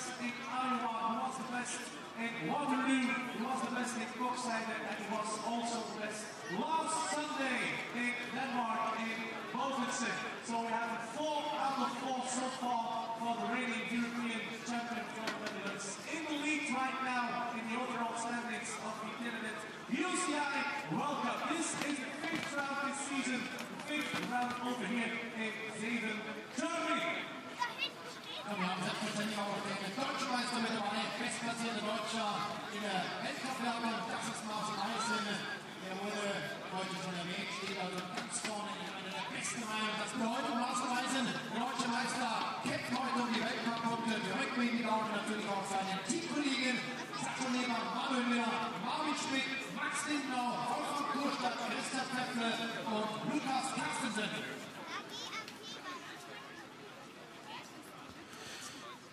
best in Iowa, he was the best in Waterloo, he was the best in Koksijde, and he was also the best last Sunday in Denmark, in Bovense. So we have 4 out of 4 so far for the reigning European champion gold medalist. In the lead right now in the overall standings of the Telenet UCI World Cup. This is the 5th round this season, the 5th round over here in Zeven, Germany. Ja, wir haben selbstverständlich auch den deutschen Meister mit dabei, bestplatzierter Deutscher in der Weltcup-Wertung. Das ist Martin Eisen. Der wurde heute schon erwähnt, steht also ganz vorne in einer der besten Reihen. Das bedeutet, Martin Eisen, der deutsche Meister, kämpft heute um die Weltcup-Punkte. Wir rücken ihm die Daumen natürlich auch seinen Teamkollegen, Saxonehmer Manuel Müller, Marvin Schmidt, Max Lindau, Wolfgang Kurstadt, Christoph Peffle und Lukas Carstensen.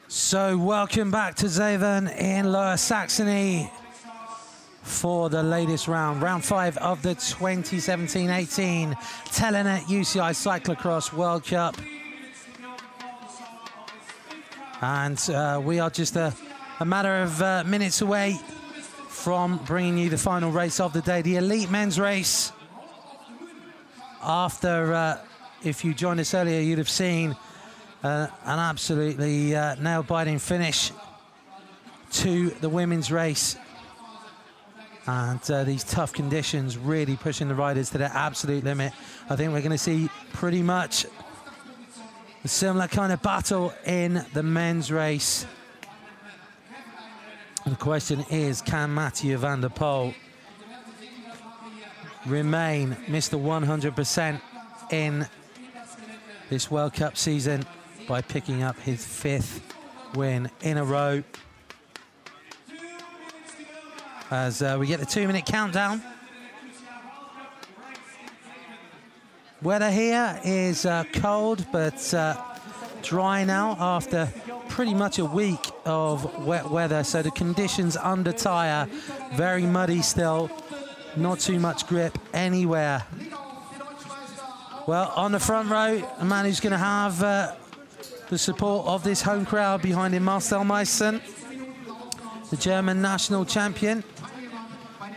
So welcome back to Zeven in Lower Saxony for the latest round, round 5 of the 2017-18 Telenet UCI Cyclo-cross World Cup. And we are just a matter of minutes away from bringing you the final race of the day, the elite men's race. After, if you joined us earlier, you'd have seen an absolutely nail-biting finish to the women's race. And these tough conditions really pushing the riders to their absolute limit. I think we're going to see pretty much a similar kind of battle in the men's race. And the question is, can Mathieu van der Poel remain Mr. 100% in this World Cup season by picking up his 5th win in a row? As we get the 2-minute countdown. Weather here is cold but dry now after pretty much a week of wet weather. So the conditions under tyre, very muddy still, not too much grip anywhere. Well, on the front row, a man who's going to have the support of this home crowd behind him, Marcel Meissen, the German national champion.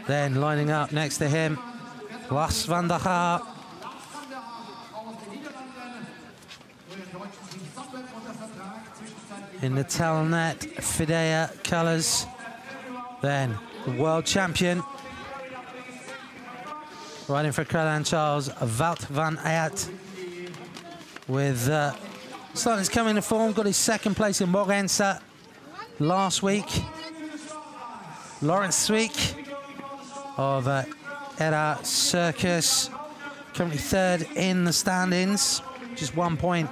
Then lining up next to him, Lars van der Haar. In the Telenet Fidea colours. Then the world champion, riding for Crelan Charles, Wout van Aert, with starting to come into form, got his 2nd place in Morense last week. Lawrence Sweek of Era Circus, currently 3rd in the standings, just 1 point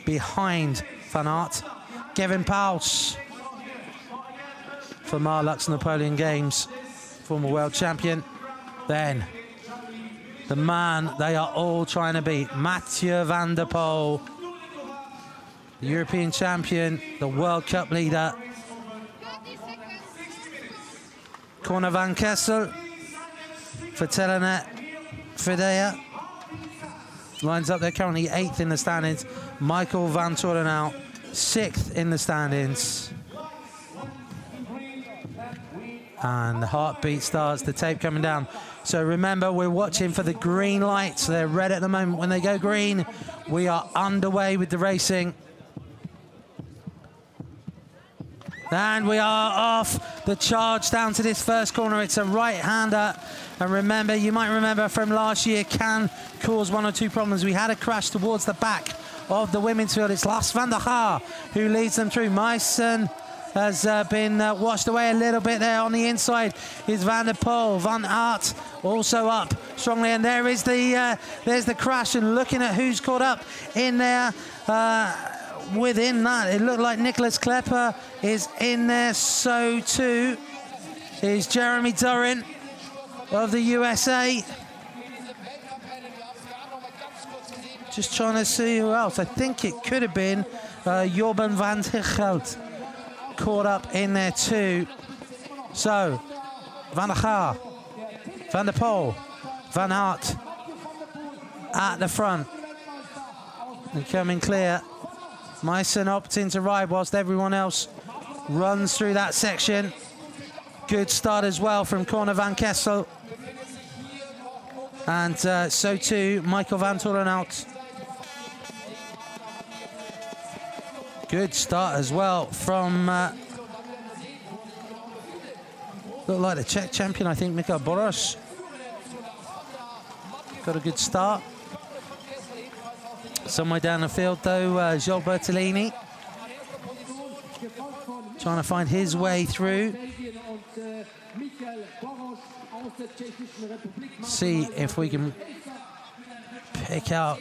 behind Van Aert. Kevin Pauls for Marlux Napoleon Games, former world champion. Then the man they are all trying to beat, Mathieu van der Poel, the European champion, the World Cup leader. Corner van Kessel for Telenet Fidea. Lines up there currently 8th in the standings. Michael van Torenau, 6th in the standings. And the heartbeat starts, the tape coming down. So remember, we're watching for the green lights. They're red at the moment. When they go green, we are underway with the racing. And we are off the charge down to this first corner. It's a right-hander. And remember, you might remember from last year, can cause 1 or 2 problems. We had a crash towards the back of the women's field. It's Lars van der Haar who leads them through. Meissen has been washed away a little bit there on the inside. Is Van der Poel. Van Aert also up strongly. And there is there's the crash. And looking at who's caught up in there, within that, it looked like Nicholas Klepper is in there. So too is Jeremy Durin of the USA. Just trying to see who else. I think it could have been Jorben van Hichelt caught up in there too. So Van der Haar, Van der Poel, Van Aert at the front and coming clear. Meissen opting to ride whilst everyone else runs through that section. Good start as well from Corne van Kessel. And so too, Michael van Torenhout. Good start as well from, looked like the Czech champion, I think, Michal Boros. Got a good start. Somewhere down the field, though, Gilles Bertolini trying to find his way through. See if we can pick out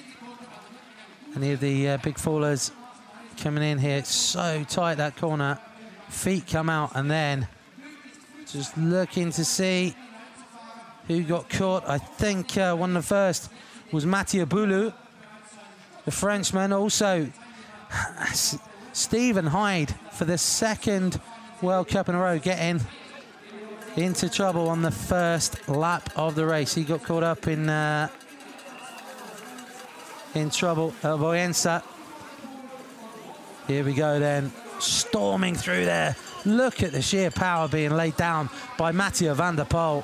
any of the big fallers coming in here. It's so tight, that corner. Feet come out, and then just looking to see who got caught. I think one of the first was Mathieu Boulou, the Frenchman. Also, Stephen Hyde for the second World Cup in a row, getting into trouble on the first lap of the race. He got caught up in trouble at Boyensa. Here we go then, storming through there. Look at the sheer power being laid down by Mathieu van der Poel.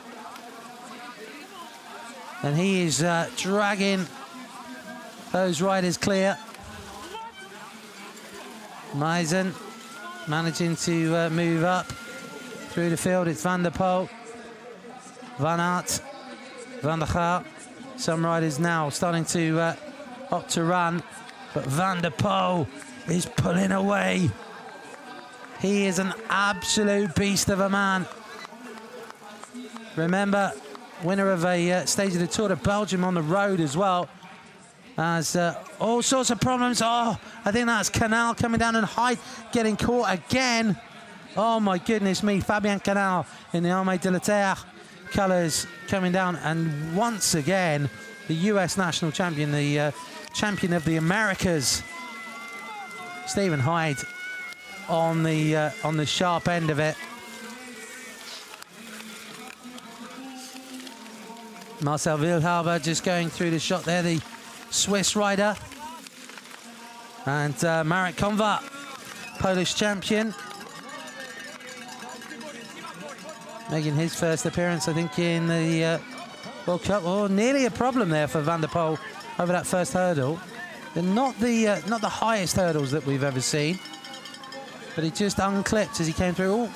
And he is dragging those riders clear. Meisen managing to move up through the field. It's Van der Poel, Van Aert, Van der Gaal. Some riders now starting to opt to run, but Van der Poel is pulling away. He is an absolute beast of a man. Remember, winner of a stage of the Tour de Belgium on the road as well. Has all sorts of problems. Oh, I think that's Canal coming down, and Hyde getting caught again. Oh my goodness me, Fabien Canal in the Armée de la Terre colours coming down, and once again the US national champion, the champion of the Americas, Stephen Hyde on the sharp end of it. Marcel Wilhalber just going through the shot there, the Swiss rider. And Marek Konva, Polish champion, making his first appearance, I think, in the World Cup. Oh, nearly a problem there for Van der Poel over that first hurdle. They're not the highest hurdles that we've ever seen, but he just unclipped as he came through. Oh,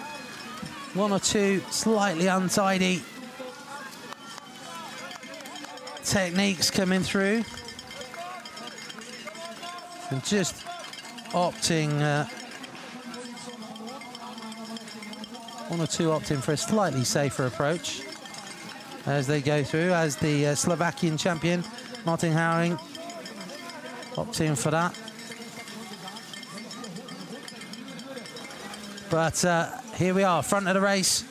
one or two slightly untidy techniques coming through, and just opting, one or two opting for a slightly safer approach as they go through, as the Slovakian champion, Martin Houring, opting for that. But here we are, front of the race.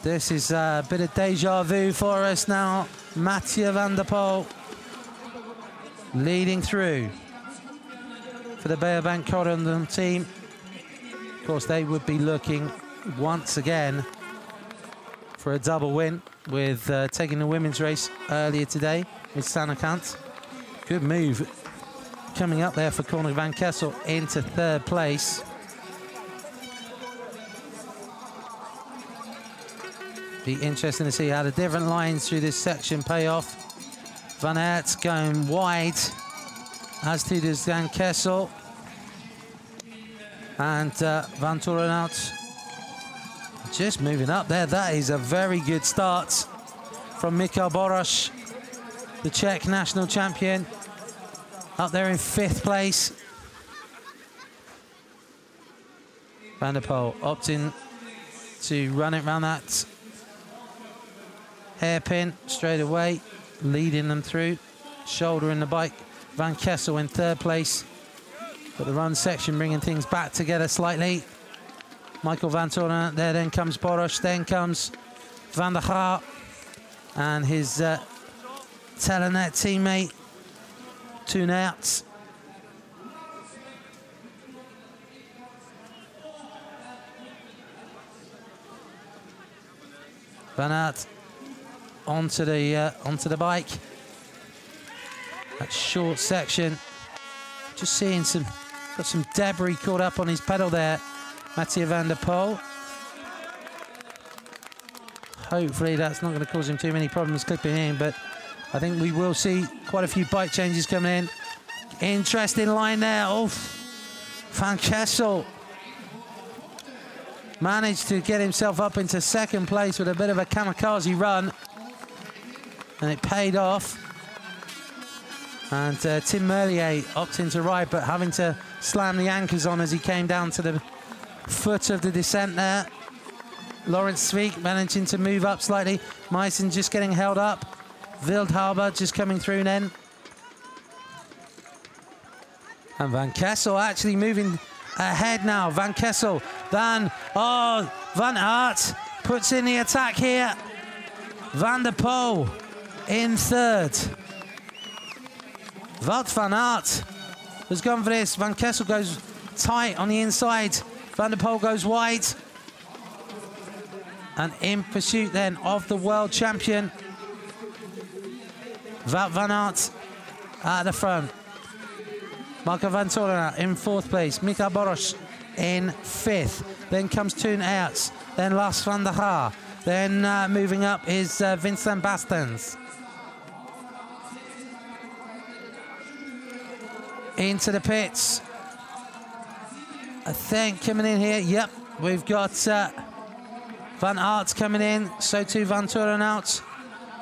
This is a bit of deja vu for us now. Mathieu van der Poel leading through for the Beerbank Corendon team. Of course, they would be looking once again for a double win with taking the women's race earlier today with Sanakant. Good move coming up there for Corne van Kessel into third place. Be interesting to see how the different lines through this section pay off. Van Aert going wide, as to does Van Kessel. And Van Torenhout just moving up there. That is a very good start from Michal Boros, the Czech national champion, up there in fifth place. Van der Poel opting to run it around that hairpin straight away, leading them through, shouldering the bike. Van Kessel in third place, but the run section bringing things back together slightly. Michael van Torenhout there, then comes Boros, then comes Van der Gaal and his Telenet teammate Toenaerts. Van Aert onto the bike. That short section, just seeing some Got some debris caught up on his pedal there, Mathieu van der Poel. Hopefully that's not going to cause him too many problems clipping in, but I think we will see quite a few bike changes coming in. Interesting line there. Oh, Van Kessel managed to get himself up into second place with a bit of a kamikaze run, and it paid off. And Tim Merlier opting to ride, but having to slam the anchors on as he came down to the foot of the descent there. Lawrence Sveek managing to move up slightly. Meissen just getting held up. Wildhaber just coming through then. And Van Kessel actually moving ahead now. Van Kessel, then, oh, Van Aert puts in the attack here. Van der Poel in third. Wout van Aert has gone for this. Van Kessel goes tight on the inside. Van der Poel goes wide. And in pursuit then of the world champion, Wout van Aert at the front. Marco van Torenhout in fourth place. Mika Boros in fifth. Then comes Toon Aerts. Then Lars van der Haar. Then moving up is Vincent Bastens. Into the pits. I think coming in here, yep, we've got Van Aert coming in, so too Van Torenhout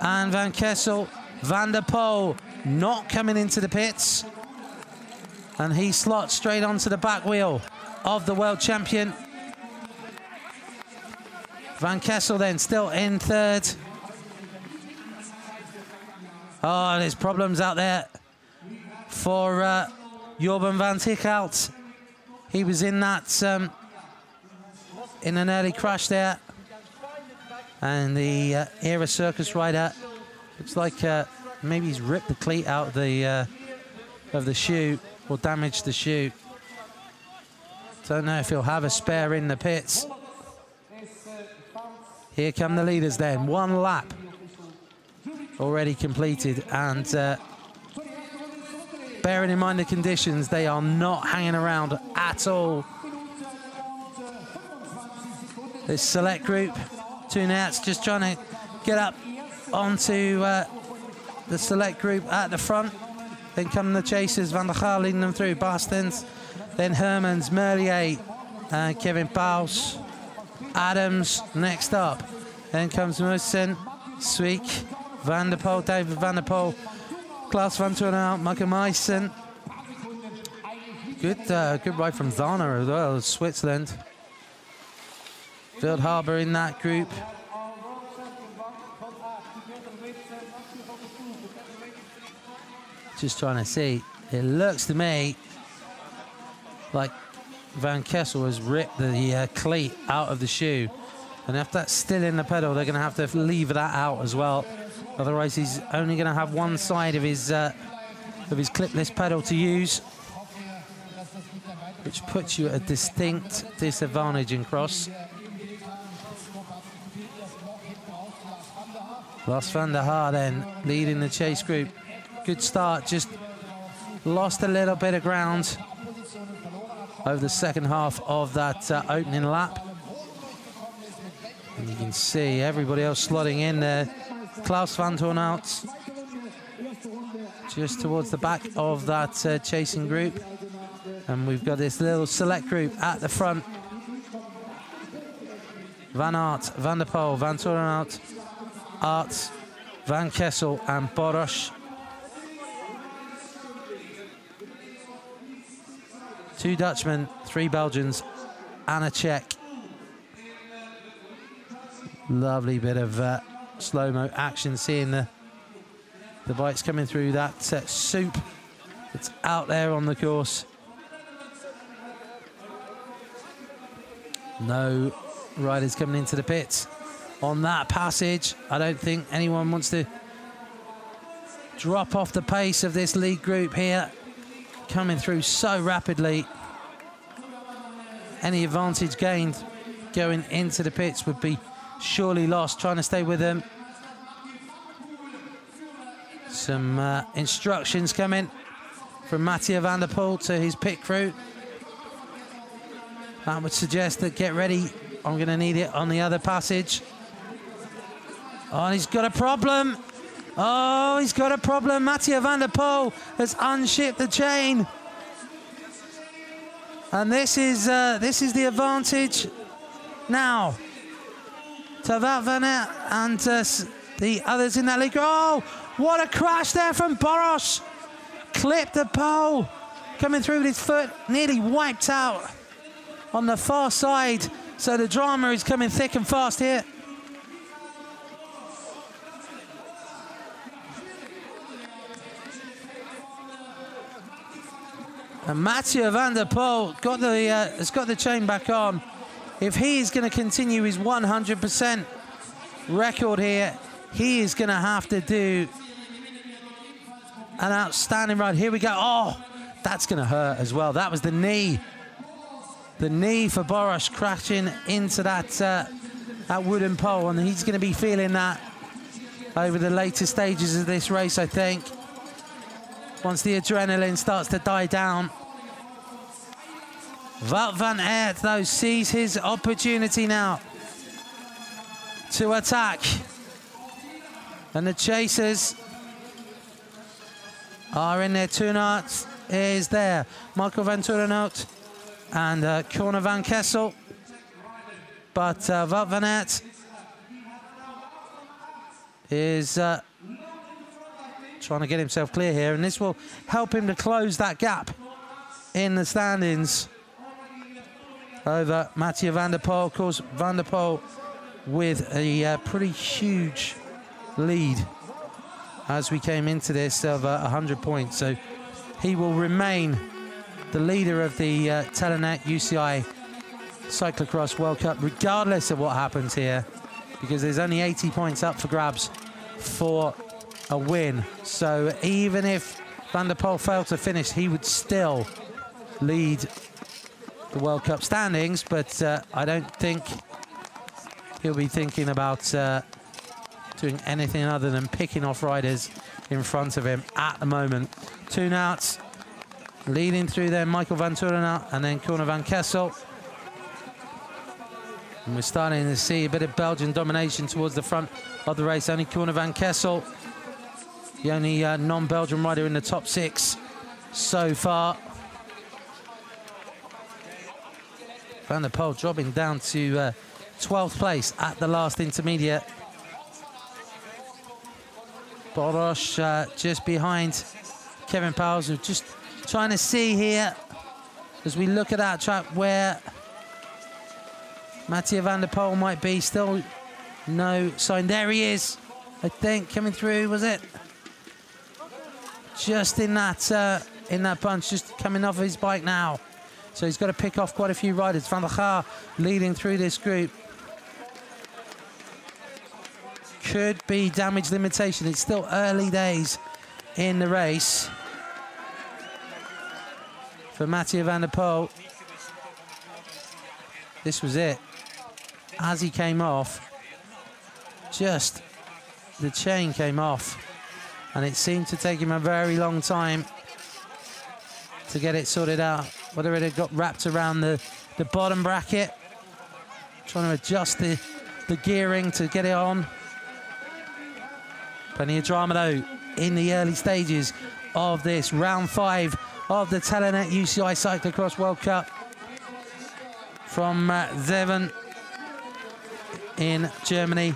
and Van Kessel. Van der Poel not coming into the pits, and he slots straight onto the back wheel of the world champion. Van Kessel then still in third. Oh, there's problems out there for Jorben van Tichelt. He was in that in an early crash there, and the Era Circus rider looks like maybe he's ripped the cleat out of the shoe or damaged the shoe. Don't know if he'll have a spare in the pits. Here come the leaders then. One lap already completed, and bearing in mind the conditions, they are not hanging around at all. This select group, Toon Aerts just trying to get up onto the select group at the front. Then come the chasers, Van der Haar leading them through, Bastens, then Hermans, Merlier, Kevin Paus, Adams next up. Then comes Mussen, Sweek, Van der Poel, David Van der Poel, Klaus van Torenhout, Michael Meissen. Good ride from Zana as well, Switzerland. Wildhaber in that group. Just trying to see. It looks to me like Van Kessel has ripped the cleat out of the shoe. And if that's still in the pedal, they're going to have to leave that out as well. Otherwise, he's only going to have one side of his clipless pedal to use, which puts you at a distinct disadvantage in cross. Lars van der Haar then leading the chase group. Good start, just lost a little bit of ground over the second half of that opening lap. And you can see everybody else slotting in there. Klaus van Torenhout just towards the back of that chasing group. And we've got this little select group at the front. Van Aert, Van der Poel, Van Torenhout, Aerts, Van Kessel and Boros. Two Dutchmen, three Belgians and a Czech. Lovely bit of slow-mo action, seeing the bikes coming through that soup that's out there on the course. No riders coming into the pits on that passage. I don't think anyone wants to drop off the pace of this lead group here, coming through so rapidly. Any advantage gained going into the pits would be surely lost. Trying to stay with them. Some instructions coming from Mathieu van der Poel to his pit crew. That would suggest that get ready. I'm going to need it on the other passage. Oh, he's got a problem. Oh, he's got a problem. Mathieu van der Poel has unshipped the chain. And this is the advantage now to Wout van Aert and the others in that league. Oh, what a crash there from Boros. Clipped the pole. Coming through with his foot, nearly wiped out on the far side. So the drama is coming thick and fast here. And Mathieu van der Poel has got the chain back on. If he is going to continue his 100% record here, he is going to have to do an outstanding ride. Here we go. Oh, that's going to hurt as well. That was the knee. The knee for Boros crashing into that wooden pole, and he's going to be feeling that over the later stages of this race, I think. Once the adrenaline starts to die down. Wout van Aert, though, sees his opportunity now to attack. And the chasers are in there. Toonart is there. Michael van Toornout and Corne van Kessel. But Wout van Aert is trying to get himself clear here, and this will help him to close that gap in the standings over Mathieu van der Poel. Of course, van der Poel with a pretty huge lead as we came into this of 100 points. So he will remain the leader of the Telenet UCI Cyclo-cross World Cup, regardless of what happens here, because there's only 80 points up for grabs for a win. So even if van der Poel failed to finish, he would still lead the World Cup standings, but I don't think he'll be thinking about doing anything other than picking off riders in front of him at the moment. Toonart leading through there, Michael van Toornout and then Corne van Kessel. And we're starting to see a bit of Belgian domination towards the front of the race. Only Corne van Kessel, the only non-Belgian rider in the top 6 so far. Van der Poel dropping down to 12th place at the last intermediate. Boros just behind Kevin Powles, who's just trying to see here as we look at that track where Mathieu van der Poel might be. Still no sign. There he is, I think, coming through, was it? Just in that bunch, just coming off his bike now. So he's got to pick off quite a few riders. Van der Gaar leading through this group. Could be damage limitation. It's still early days in the race for Mathieu van der Poel. This was it. As he came off, just the chain came off, and it seemed to take him a very long time to get it sorted out. Whether it had got wrapped around the bottom bracket, trying to adjust the gearing to get it on. Plenty of drama though in the early stages of this round 5 of the Telenet UCI Cyclo-cross World Cup from Zeven in Germany.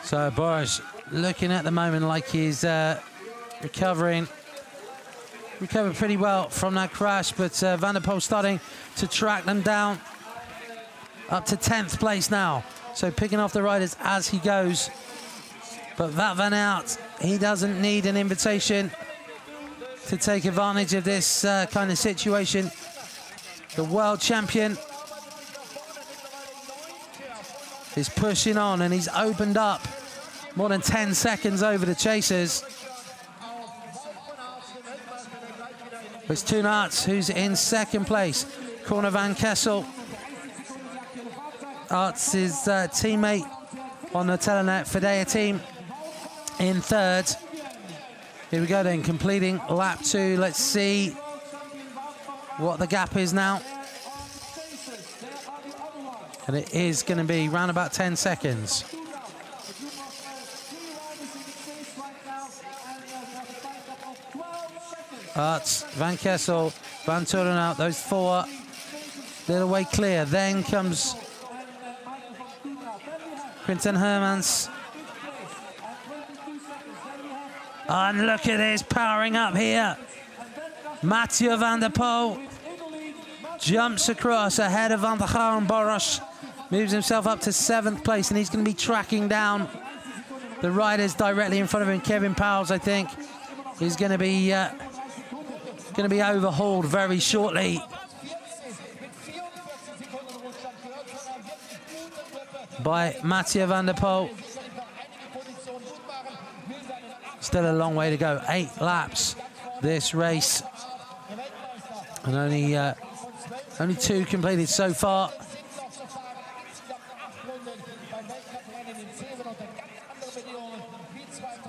So Boros looking at the moment like he's recovering recovered pretty well from that crash, but Van der Poel starting to track them down. Up to 10th place now. So picking off the riders as he goes. But Wout van Aert, he doesn't need an invitation to take advantage of this kind of situation. The world champion is pushing on, and he's opened up more than 10 seconds over the chasers. It's Toon Aerts who's in second place. Corne van Kessel, Aerts' teammate on the Telenet Fidea team, in third. Here we go then, completing lap 2. Let's see what the gap is now. And it is going to be around about 10 seconds. Aerts, Van Kessel, Van Turenhout, those four, little way clear. Then comes Quinten Hermans. And look at this, powering up here. Mathieu van der Poel jumps across ahead of Van der Gaal and Boros. Moves himself up to 7th place, and he's going to be tracking down the riders directly in front of him. Kevin Powles, I think, is going to be overhauled very shortly by Mathieu van der Poel. Still a long way to go. 8 laps this race, and only 2 completed so far.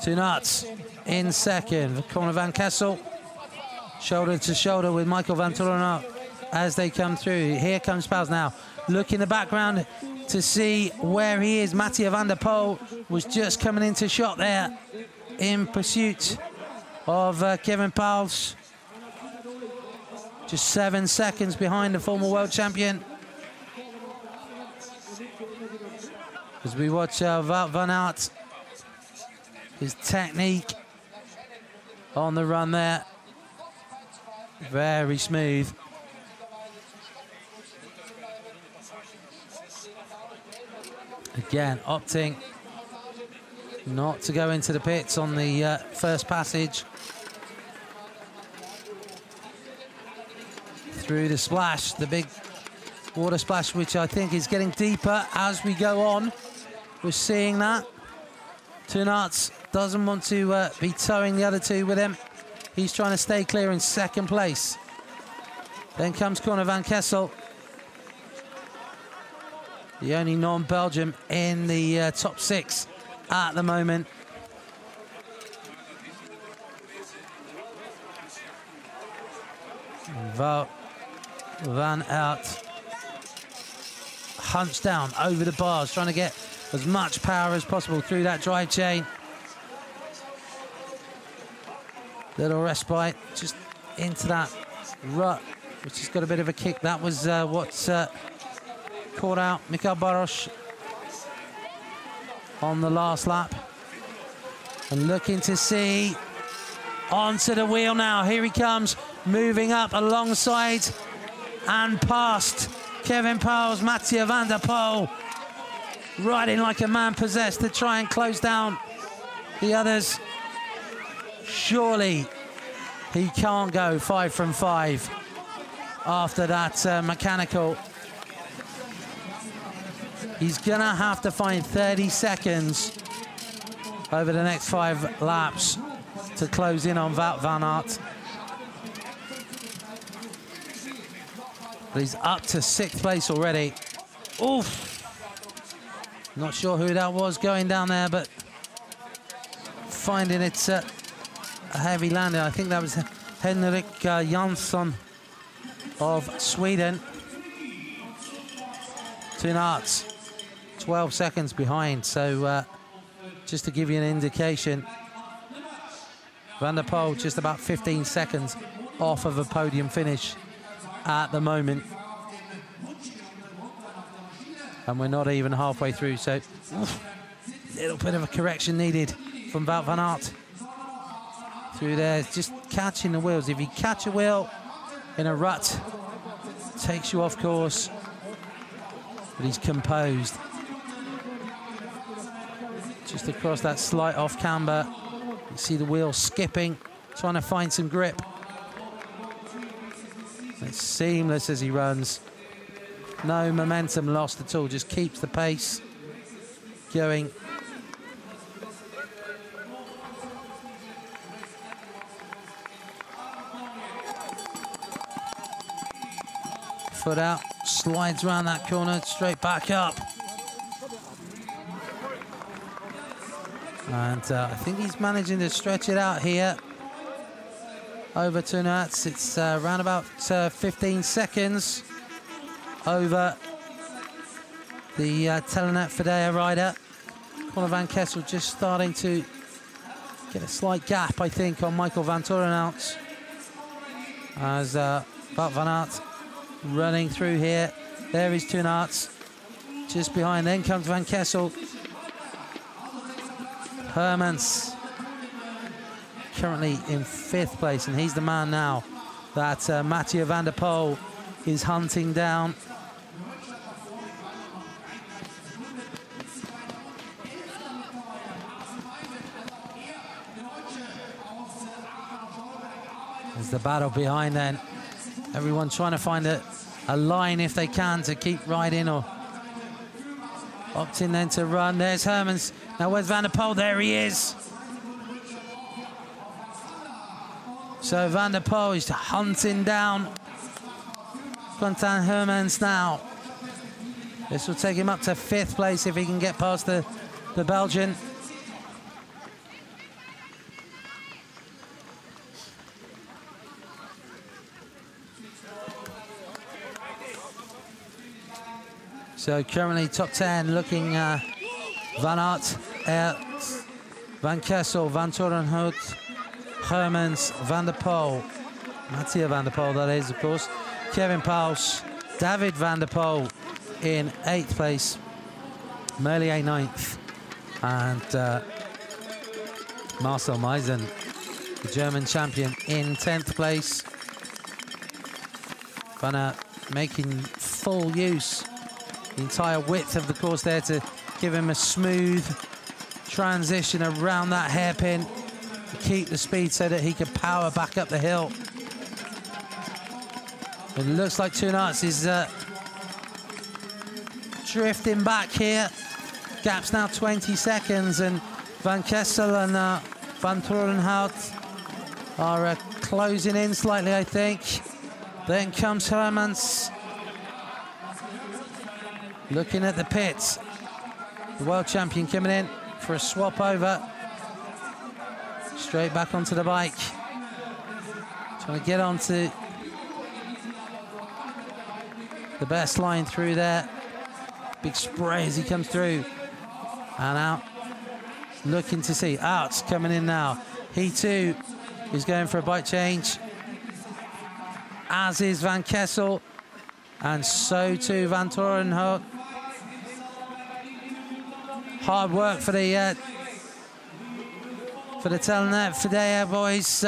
Toon Aerts in second. Corne van Kessel shoulder to shoulder with Michael van Turenhout as they come through. Here comes Pals now. Look in the background to see where he is. Mathieu van der Poel was just coming into shot there in pursuit of Kevin Powles. Just 7 seconds behind the former world champion. As we watch Wout van Aert, his technique on the run there, very smooth. Again, opting not to go into the pits on the first passage. Through the splash, the big water splash, which I think is getting deeper as we go on. We're seeing that. Toon Aerts doesn't want to be towing the other two with him. He's trying to stay clear in second place. Then comes Corne van Kessel, the only non-Belgium in the top 6 at the moment. Wout van Aert hunched down over the bars, trying to get as much power as possible through that drive chain. Little respite just into that rut, which has got a bit of a kick. That was what's caught out Michael Boros on the last lap. And looking to see onto the wheel now. Here he comes, moving up alongside and past Kevin Powles, Mathieu van der Poel, riding like a man possessed to try and close down the others. Surely he can't go 5 from 5 after that mechanical. He's gonna have to find 30 seconds over the next 5 laps to close in on Wout van Aert. But he's up to 6th place already. Oof. Not sure who that was going down there, but finding it a heavy landing. I think that was Henrik Jansson of Sweden. Toon Aerts 12 seconds behind, so just to give you an indication, Van der Poel just about 15 seconds off of a podium finish at the moment. And we're not even halfway through, so a little bit of a correction needed from Wout van Aert through there, just catching the wheels. If you catch a wheel in a rut, takes you off course, but he's composed. Just across that slight off camber, you see the wheel skipping, trying to find some grip. It's seamless as he runs. No momentum lost at all, just keeps the pace going. Foot out, slides around that corner, straight back up. And I think he's managing to stretch it out here. Over 2 knots, it's around about 15 seconds over the Telenet Fidea rider. Conor van Kessel just starting to get a slight gap, I think, on Michael van Torenhout. As Wout van Aert running through here. There is 2 knots just behind. Then comes Van Kessel. Hermans currently in 5th place, and he's the man now that Mathieu van der Poel is hunting down. There's the battle behind then. Everyone trying to find a line if they can to keep riding, or opting then to run. There's Hermans. Now where's Van der Poel? There he is. So Van der Poel is hunting down Quentin Hermans now. This will take him up to 5th place if he can get past the Belgian. So currently top 10 looking Van Aert, Van Kessel, Van Torenhout, Hermans, Van der Poel, Mathieu van der Poel, that is, of course, Kevin Pauls, David van der Poel in 8th place, Merlier 9th, and Marcel Meisen, the German champion, in 10th place. Van Aert making full use the entire width of the course there to give him a smooth transition around that hairpin to keep the speed so that he can power back up the hill. It looks like 2 knots is drifting back here. Gap's now 20 seconds, and Van Kessel and Van Torenhout are closing in slightly, I think. Then comes Hermans. Looking at the pits, the world champion coming in for a swap over. Straight back onto the bike. Trying to get onto the best line through there. Big spray as he comes through. And out. Looking to see. Out's coming in now. He too is going for a bike change. As is Van Kessel. And so too Van Torenhout. Hard work for the Telenet Fidea boys,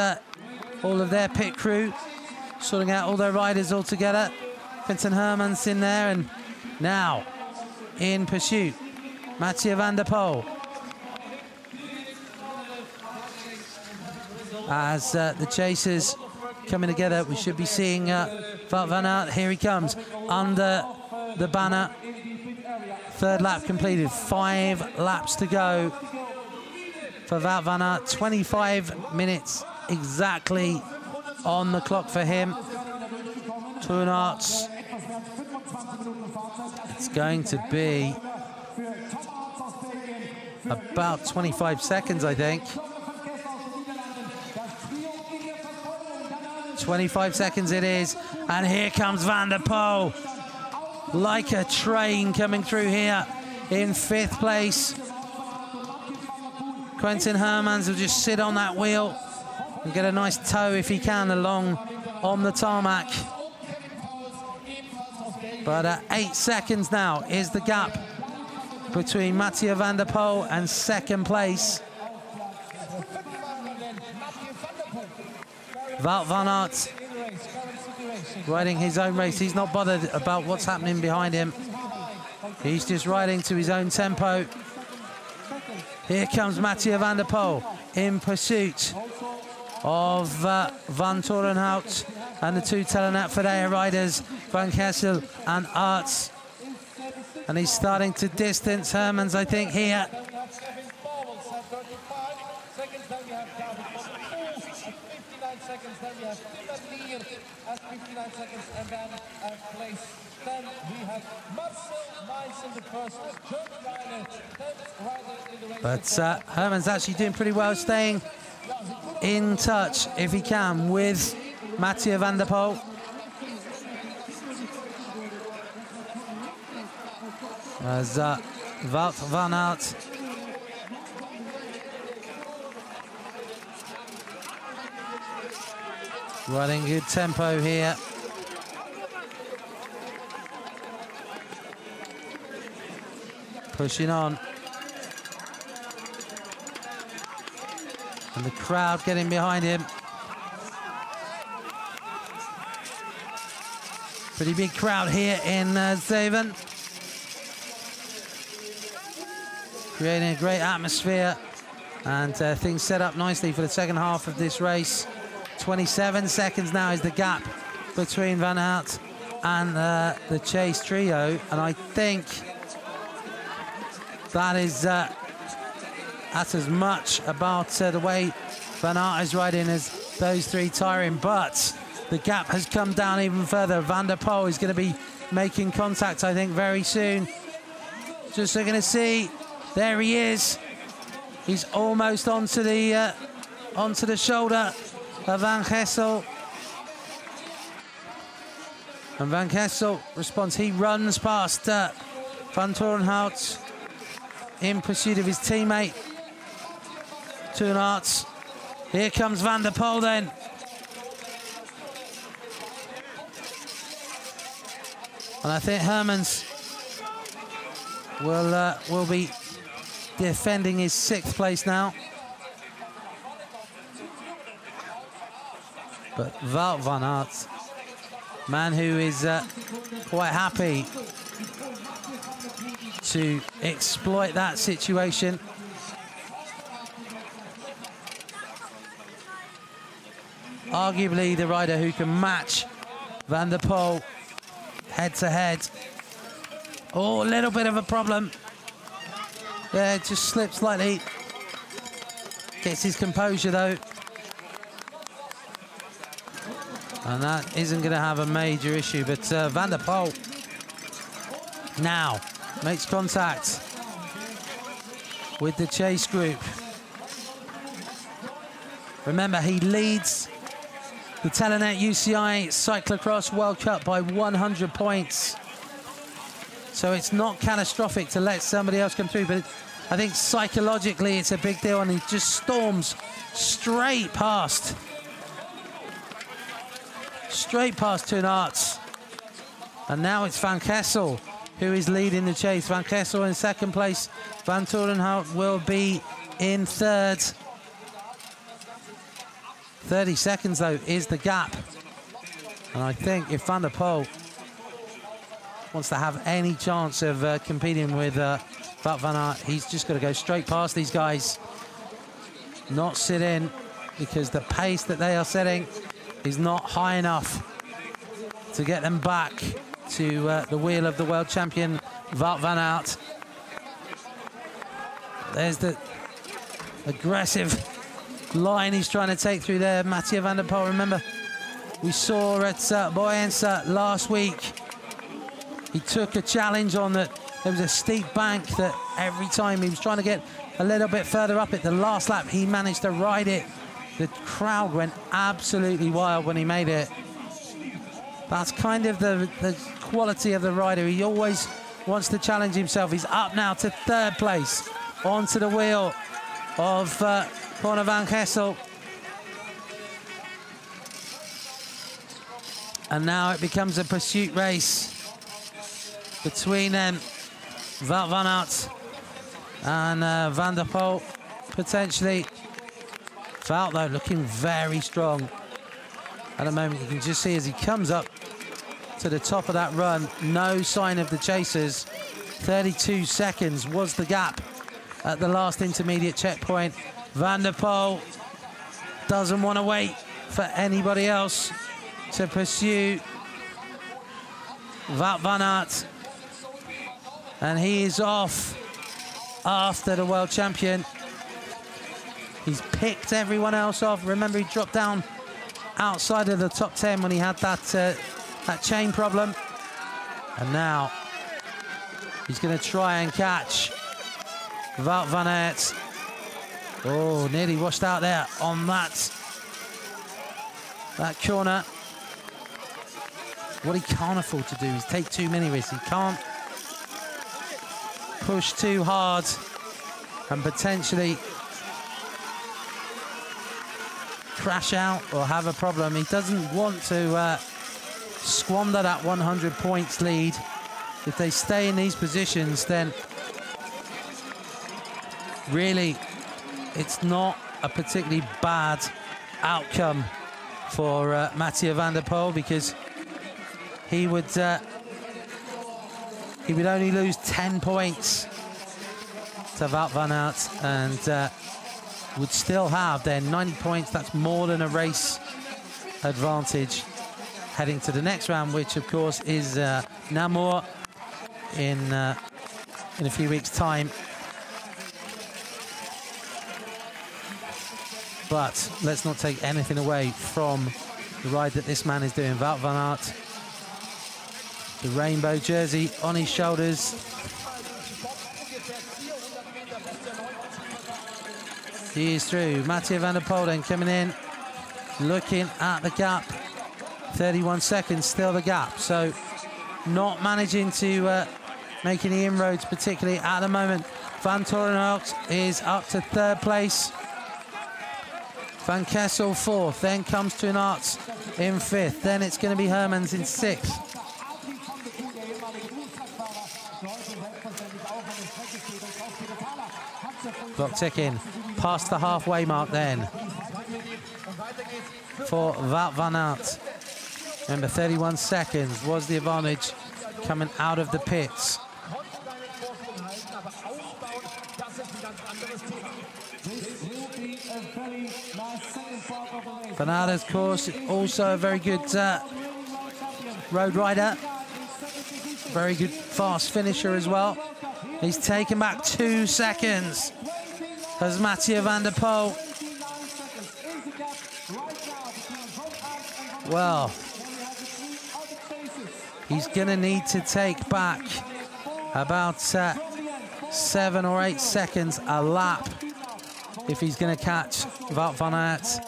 all of their pit crew, sorting out all their riders all together. Quentin Hermans in there, and now in pursuit, Mathieu van der Poel. As the chasers coming together, we should be seeing Wout van Aert. Here he comes, under the banner. 3rd lap completed, 5 laps to go for Wout van Aert. 25 minutes exactly on the clock for him. 2 knots. It's going to be about 25 seconds, I think. 25 seconds it is, and here comes Van der Poel. Like a train coming through here in 5th place. Quentin Hermans will just sit on that wheel and get a nice tow if he can along on the tarmac. But 8 seconds now is the gap between Mathieu van der Poel and 2nd place. Wout van Aert riding his own race. He's not bothered about what's happening behind him. He's just riding to his own tempo. Here comes Mathieu van der Poel in pursuit of Van Torenhout and the two Telenet Fedea riders, Van Kessel and Aerts. And he's starting to distance Hermans, I think, here. But Hermans actually doing pretty well, staying in touch, if he can, with Mathieu van der Poel. As Wout van Aert running good tempo here. Pushing on. And the crowd getting behind him. Pretty big crowd here in Zeven. Creating a great atmosphere. And things set up nicely for the second half of this race. 27 seconds now is the gap between Van Aert and the Chase trio. And I think that is that's as much about the way Van Aert is riding as those three tiring, but the gap has come down even further. Van der Poel is going to be making contact, I think, very soon. Just looking to see, there he is. He's almost onto the shoulder of Van Kessel. And Van Kessel responds, he runs past Van Torenhout in pursuit of his teammate, Toenaerts. Here comes Van der Poel then. And I think Hermans will be defending his 6th place now. But Wout van Aert, man who is quite happy to exploit that situation. Arguably the rider who can match Van der Poel head to head. Oh, a little bit of a problem. Yeah, it just slipped slightly. Gets his composure though. And that isn't going to have a major issue, but Van der Poel now makes contact with the Chase group. Remember, he leads the Telenet UCI Cyclo-cross World Cup by 100 points. So it's not catastrophic to let somebody else come through, but I think psychologically it's a big deal, and he just storms straight past Toenaerts. And now it's Van Kessel who is leading the chase. Van Kessel in 2nd place. Van Torenhout will be in 3rd. 30 seconds, though, is the gap. And I think if Van der Poel wants to have any chance of competing with Wout van Aert, he's just got to go straight past these guys. Not sit in, because the pace that they are setting is not high enough to get them back to the wheel of the world champion, Wout van Aert. There's the aggressive line he's trying to take through there, Mathieu van der Poel. Remember, we saw at Boyensa last week, he took a challenge on that. There was a steep bank that every time he was trying to get a little bit further up it, the last lap he managed to ride it. The crowd went absolutely wild when he made it. That's kind of the quality of the rider. He always wants to challenge himself. He's up now to 3rd place, onto the wheel of Corne van Kessel. And now it becomes a pursuit race between them. Wout van Aert and Van der Poel, potentially. Wout, though, looking very strong. at the moment. You can just see as he comes up to the top of that run, no sign of the chasers. 32 seconds was the gap at the last intermediate checkpoint. Van der Poel doesn't want to wait for anybody else to pursue Wout van Aert. And he is off after the world champion. He's picked everyone else off. Remember, he dropped down outside of the top 10 when he had that chain problem. And now he's going to try and catch Wout van Aert. Oh, nearly washed out there on that corner. What he can't afford to do is take too many risks. He can't push too hard and potentially crash out or have a problem. He doesn't want to squander that 100 points lead. If they stay in these positions, then really it's not a particularly bad outcome for Mathieu van der Poel, because he would only lose 10 points to Wout van Aert and would still have then 90 points. That's more than a race advantage heading to the next round, which of course is Namur in a few weeks' time. But let's not take anything away from the ride that this man is doing. Wout van Aert, the rainbow jersey on his shoulders. He is through. Mathieu van der Poel then coming in, looking at the gap. 31 seconds, still the gap. So not managing to make any inroads, particularly at the moment. Van Torenhout is up to 3rd place. Van Kessel 4th, then comes to Aerts in 5th, then it's going to be Hermans in 6th. Clock ticking, past the halfway mark then for Wout van Aert. Remember, 31 seconds was the advantage coming out of the pits. Van Aert, of course, also a very good road rider. Very good fast finisher as well. He's taken back 2 seconds as Mathieu van der Poel. Well, he's going to need to take back about 7 or 8 seconds a lap if he's going to catch Wout van Aert.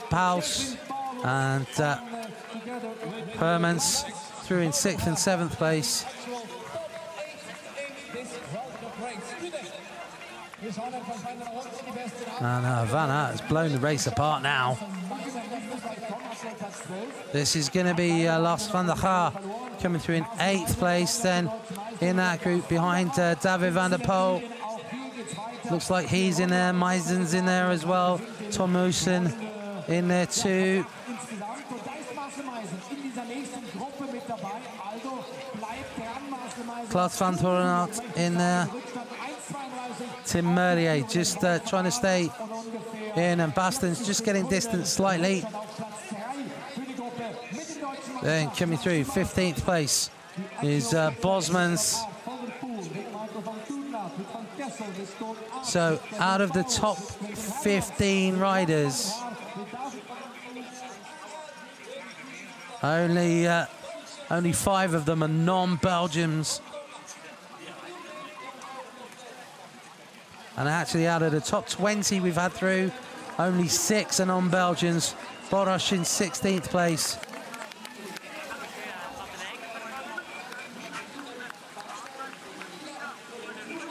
Pauls and Hermans through in 6th and 7th place. And Van Aert has blown the race apart now. This is going to be Lars van der Gaar coming through in 8th place, then in that group behind David van der Poel. Looks like he's in there, Meisen's in there as well, Tom Moosen in there too. Klaus van Torenhout in there. Tim Merlier just trying to stay in, and Basten's just getting distance slightly. Then coming through, 15th place is Bosmans. So out of the top 15 riders, only 5 of them are non-Belgians. And actually out of the top 20 we've had through, only 6 are non-Belgians. Boros in 16th place.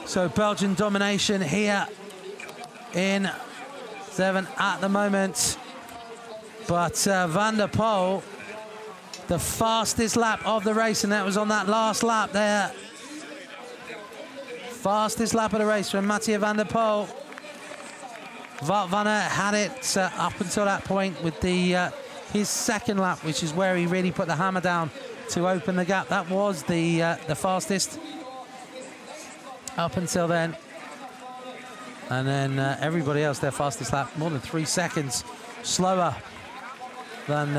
So Belgian domination here in Zeven at the moment. But Van der Poel, the fastest lap of the race, and that was on that last lap there. Fastest lap of the race from Mathieu van der Poel. Wout van Aert had it up until that point with the his second lap, which is where he really put the hammer down to open the gap. That was the fastest up until then. And then everybody else, their fastest lap, more than 3 seconds slower than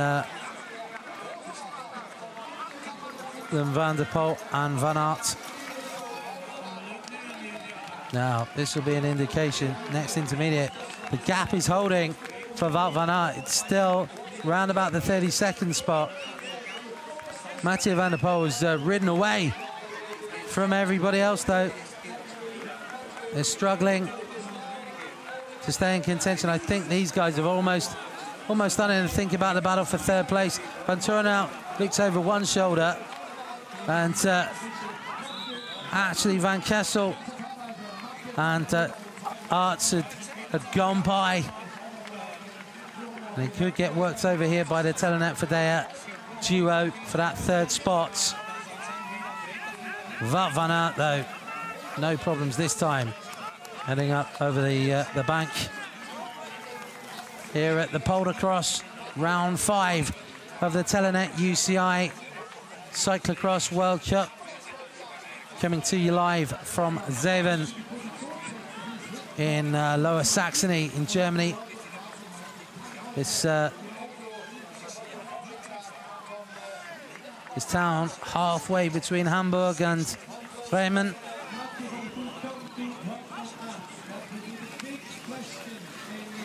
Van der Poel and Van Aert. Now, this will be an indication. Next intermediate, the gap is holding for Wout van Aert. It's still round about the 30-second spot. Mathieu van der Poel has ridden away from everybody else, though. They're struggling to stay in contention. I think these guys have almost done it and think about the battle for third place. Van Turnhout looks over one shoulder, and actually Van Kessel and Arts had gone by. They could get worked over here by the Telenet Fedea duo for that third spot. Wout van Aert, though, no problems this time. Heading up over the bank here at the Podium, round 5 of the Telenet UCI Cyclo-cross World Cup. Coming to you live from Zeven in Lower Saxony in Germany. This town halfway between Hamburg and Bremen.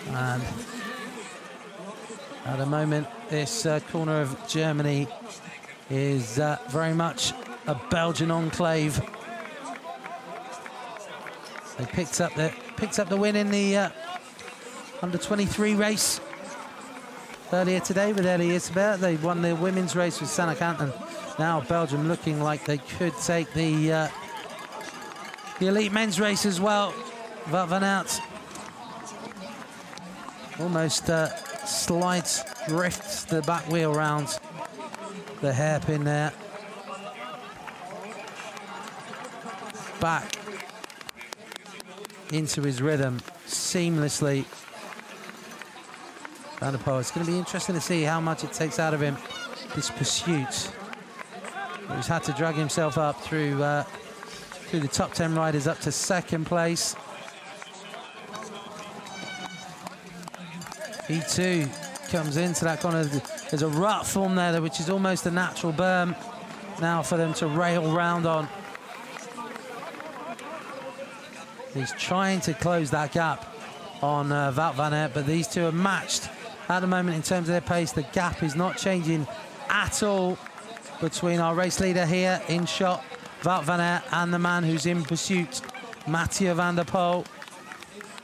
And at the moment, this corner of Germany is very much a Belgian enclave. They picked up the win in the under-23 race earlier today with Elie Isbert. They won the women's race with Sanne Canton. Now Belgium looking like they could take the elite men's race as well. Wout van Aert almost slides, drifts the back wheel round the hairpin there. Back into his rhythm seamlessly. Van der Poel, it's going to be interesting to see how much it takes out of him, this pursuit. He's had to drag himself up through the top 10 riders up to second place. He too comes into that corner. There's a rut formed there, which is almost a natural berm now for them to rail round on. He's trying to close that gap on Wout van Aert, but these two are matched at the moment in terms of their pace. The gap is not changing at all between our race leader here in shot, Wout van Aert, and the man who's in pursuit, Mathieu van der Poel.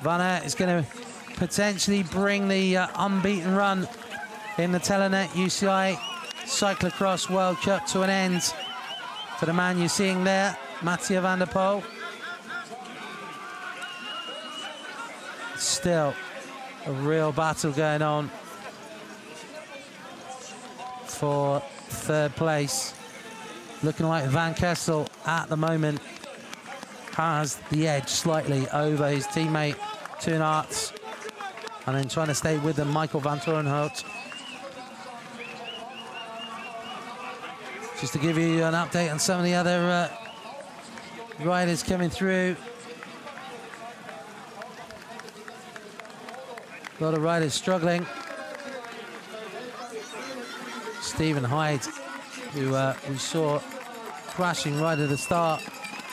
Van Aert is going to potentially bring the unbeaten run in the Telenet UCI Cyclo-cross World Cup to an end for the man you're seeing there, Mathieu van der Poel. Still a real battle going on for third place. Looking like Van Kessel at the moment has the edge slightly over his teammate Turnhout, and then trying to stay with them, Michael van Turnhout. Just to give you an update on some of the other riders coming through. A lot of riders struggling. Stephen Hyde, who we saw crashing right at the start.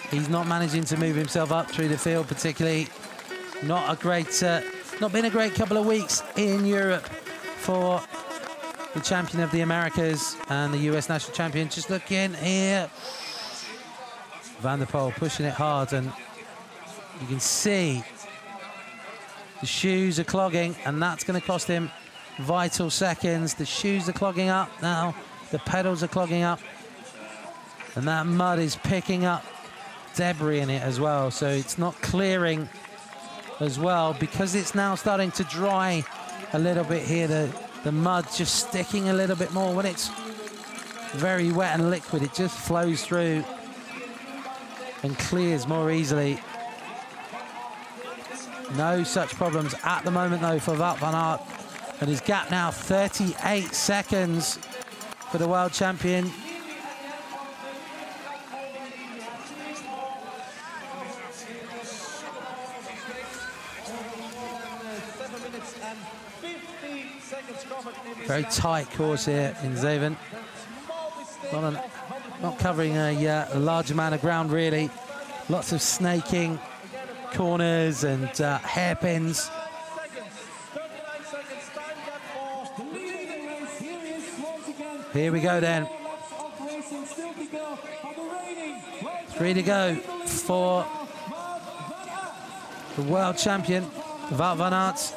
He's not managing to move himself up through the field particularly. Not been a great couple of weeks in Europe for the champion of the Americas and the US national champion. Just looking here. Van der Poel pushing it hard, and you can see the shoes are clogging, and that's going to cost him vital seconds. The shoes are clogging up now. The pedals are clogging up. And that mud is picking up debris in it as well. So it's not clearing as well, because it's now starting to dry a little bit here. The mud just sticking a little bit more. When it's very wet and liquid, it just flows through and clears more easily. No such problems at the moment, though, for Wout van Aert. And his gap now 38 seconds for the world champion. Very tight course here in Zeven. Not covering a large amount of ground, really. Lots of snaking, corners and hairpins. Here we go then. 3 to go for the world champion, Wout van Aert.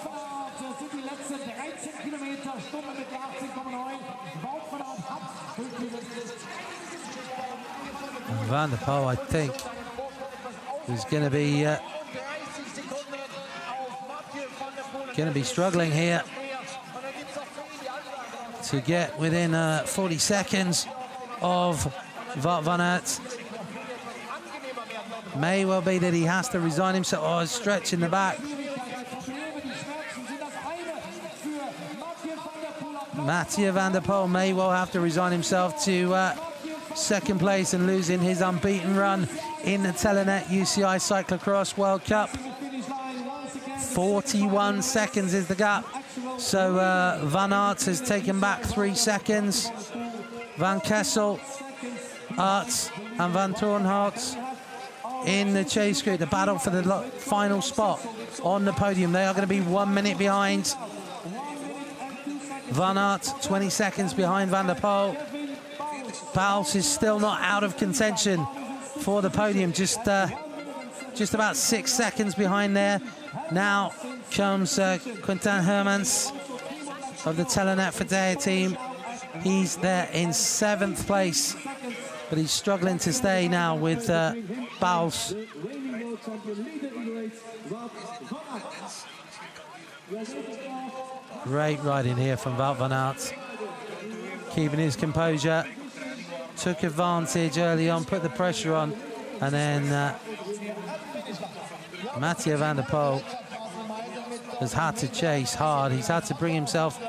Van der Poel, I think, is going to be struggling here to get within 40 seconds of Wout van Aert. May well be that he has to resign himself. Oh, stretch in the back. Mathieu van der Poel may well have to resign himself to second place and losing his unbeaten run in the Telenet UCI Cyclo-cross World Cup. 41 seconds is the gap. So Van Aert has taken back 3 seconds. Van Kessel, Aert and Van Toornhout in the chase group. The battle for the final spot on the podium. They are going to be 1 minute behind. Van Aert 20 seconds behind Van der Poel. Pauls is still not out of contention for the podium. Just about 6 seconds behind there. Now comes Quentin Hermans of the Telenet Fidea team. He's there in 7th place, but he's struggling to stay now with Pauls. Great riding here from Wout van Aert, keeping his composure. Took advantage early on, put the pressure on, and then Mathieu van der Poel has had to chase hard. He's had to bring himself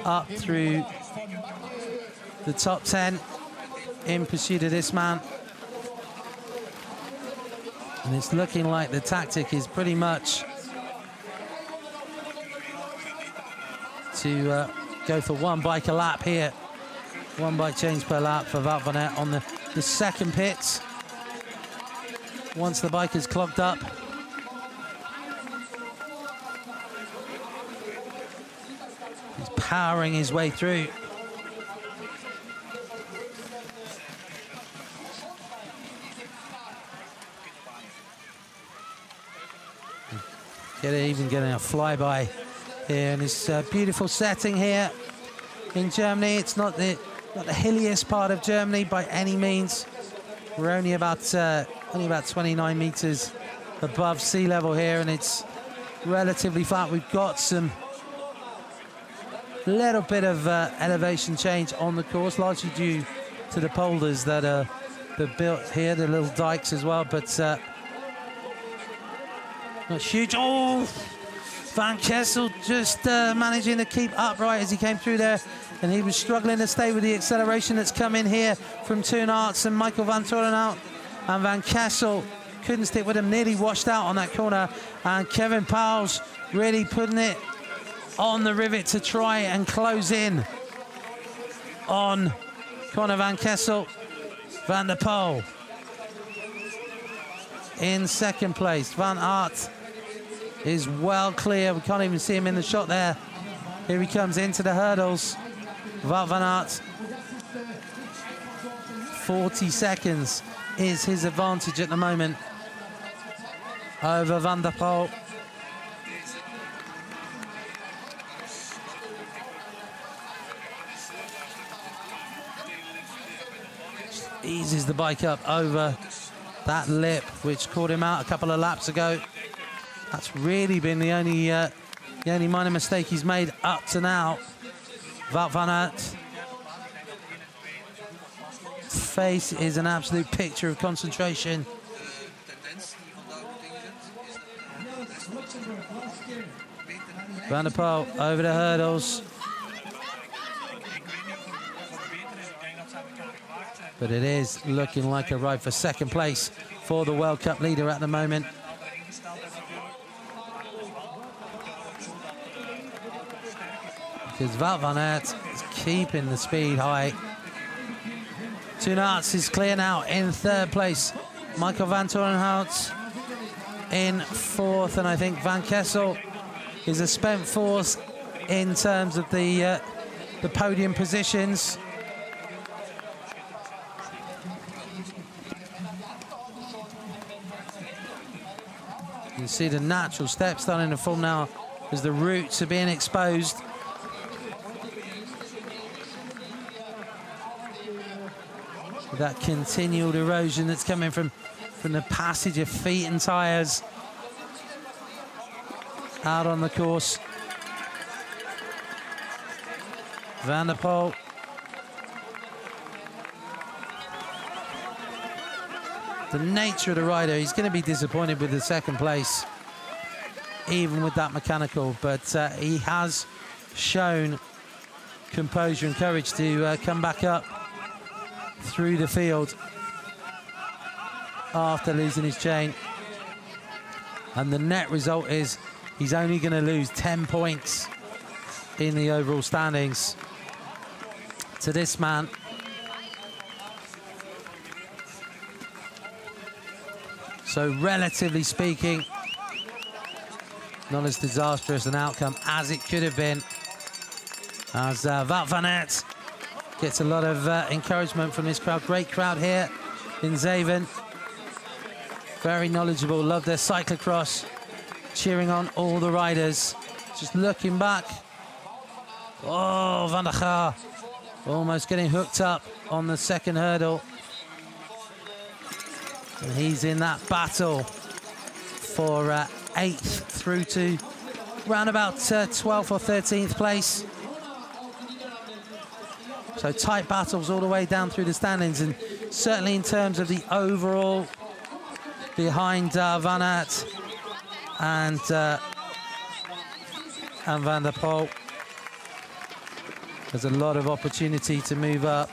up through the top 10 in pursuit of this man. And it's looking like the tactic is pretty much to go for 1 bike a lap here. 1 bike change per lap for Wout van Aert on the second pit. Once the bike is clogged up. He's powering his way through. Even getting a flyby here in this beautiful setting here in Germany. It's not the hilliest part of Germany by any means. We're only about 29 meters above sea level here, and it's relatively flat. We've got some little bit of elevation change on the course, largely due to the boulders that are built here, the little dikes as well, but not huge. Oh, Van Kessel just managing to keep upright as he came through there, and he was struggling to stay with the acceleration that's come in here from Toornhout and Michael Van Toornhout, and Van Kessel couldn't stick with him, nearly washed out on that corner, and Kevin Pauls really putting it on the rivet to try and close in on Conor Van Kessel. Van der Poel in second place. Van Aert is well clear. We can't even see him in the shot there. Here he comes into the hurdles. Wout van Aert. 40 seconds is his advantage at the moment over Van der Poel. Eases the bike up over that lip, which caught him out a couple of laps ago. That's really been the only minor mistake he's made up to now. Wout van Aert. Face is an absolute picture of concentration. Van der Poel over the hurdles. But it is looking like a ride for second place for the World Cup leader at the moment. Because Wout van Aert is keeping the speed high. Toon Aerts is clear now in third place. Michael van Torenhout in fourth, and I think Van Kessel is a spent force in terms of the podium positions. You can see the natural steps starting to form now as the roots are being exposed. That continual erosion that's coming from the passage of feet and tyres out on the course. Van der Poel. The nature of the rider, he's going to be disappointed with the second place, even with that mechanical, but he has shown composure and courage to come back up through the field after losing his chain. And the net result is he's only going to lose 10 points in the overall standings to this man. So relatively speaking, not as disastrous an outcome as it could have been, as Wout van Aert gets a lot of encouragement from this crowd. Great crowd here in Zeven. Very knowledgeable, love their cyclocross, cheering on all the riders. Just looking back. Oh, Van der Gaar almost getting hooked up on the second hurdle. And he's in that battle for 8th through to round about 12th or 13th place. So tight battles all the way down through the standings, and certainly in terms of the overall behind Van Aert and Van der Poel. There's a lot of opportunity to move up.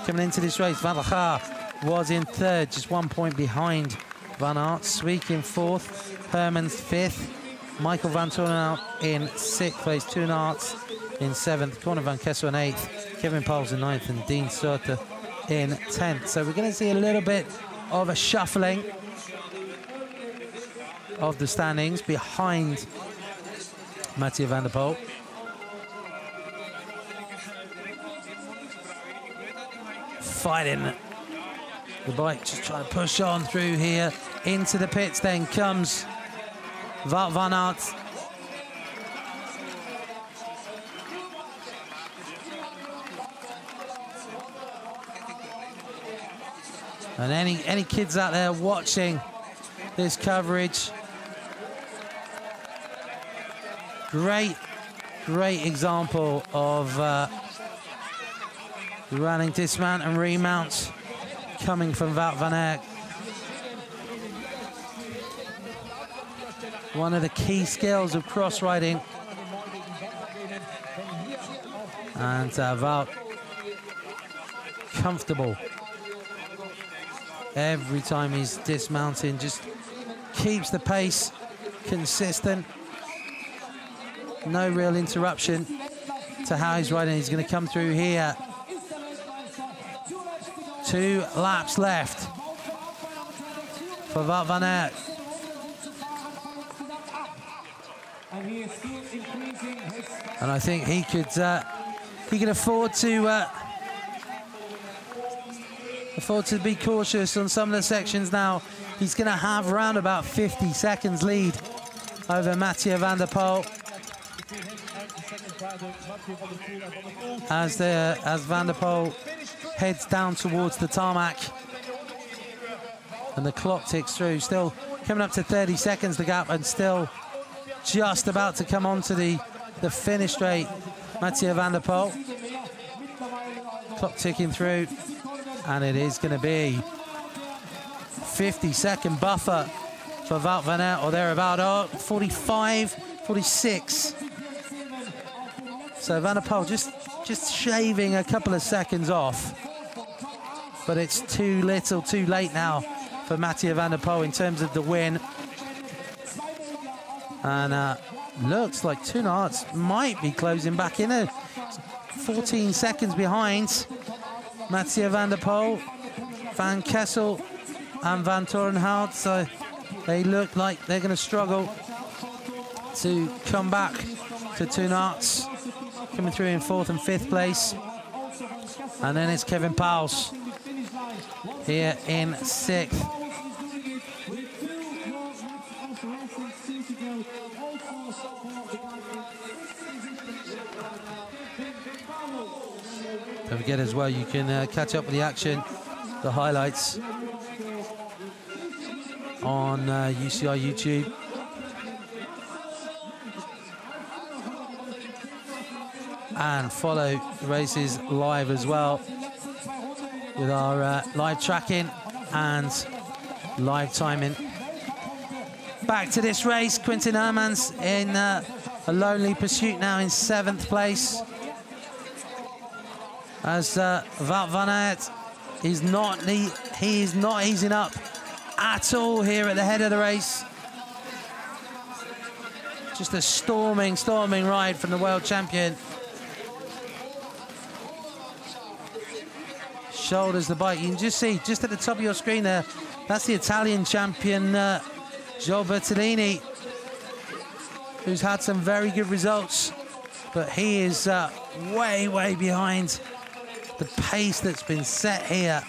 Coming into this race, Van der Gaar was in third, just 1 point behind Van Aert. Sweek in fourth, Hermans fifth, Michael van Torenhout in sixth place, Toon Aerts in seventh, Corne van Kessel in eighth, Kevin Pauls in ninth, and Dean Soter in 10th. So we're going to see a little bit of a shuffling of the standings behind Mathieu van der Poel. Fighting the bike, just trying to push on through here into the pits. Then comes Wout van Aert. And any kids out there watching this coverage, great example of running dismount and remount coming from Wout van Aert. One of the key skills of cross riding. And Wout comfortable every time he's dismounting, just keeps the pace consistent. No real interruption to how he's riding. He's going to come through here. 2 laps left for Wout van Aert. And I think he could afford to be cautious on some of the sections now. He's going to have around about 50 seconds lead over Mathieu van der Poel as Van der Poel heads down towards the tarmac, and the clock ticks through. Still coming up to 30 seconds the gap, and still just about to come onto the finish straight, Mathieu van der Poel. Clock ticking through, and it is going to be 50-second buffer for Wout van Aert, or thereabout. 45, 46 So Van der Poel just shaving a couple of seconds off. But it's too little, too late now for Mathieu van der Poel in terms of the win. And looks like Toon Aerts might be closing back in there. 14 seconds behind Mathieu van der Poel, Van Kessel and Van Torenhout. So they look like they're going to struggle to come back to Toon Aerts, coming through in 4th and 5th place. And then it's Kevin Pauwels here in 6th. Don't forget as well, you can catch up with the action, the highlights on UCI YouTube. And follow the races live as well with our live tracking and live timing. Back to this race, Quinten Hermans in a lonely pursuit now in 7th place. As Wout van Aert is he is not easing up at all here at the head of the race. Just a storming ride from the world champion. Shoulders the bike. You can just see, just at the top of your screen there, that's the Italian champion, Gio Bertolini, who's had some very good results, but he is way behind the pace that's been set here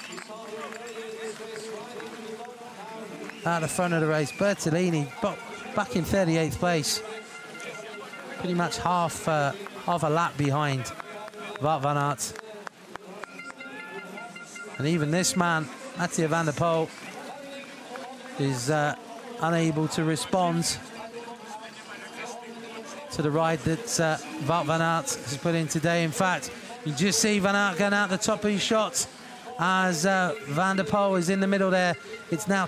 at the front of the race. Bertolini back in 38th place, pretty much half a lap behind Wout van Aert. And even this man, Mathieu van der Poel, is unable to respond to the ride that Wout van Aert has put in today. In fact, you just see Van Aert going out the top of his shots as Van der Poel is in the middle there. It's now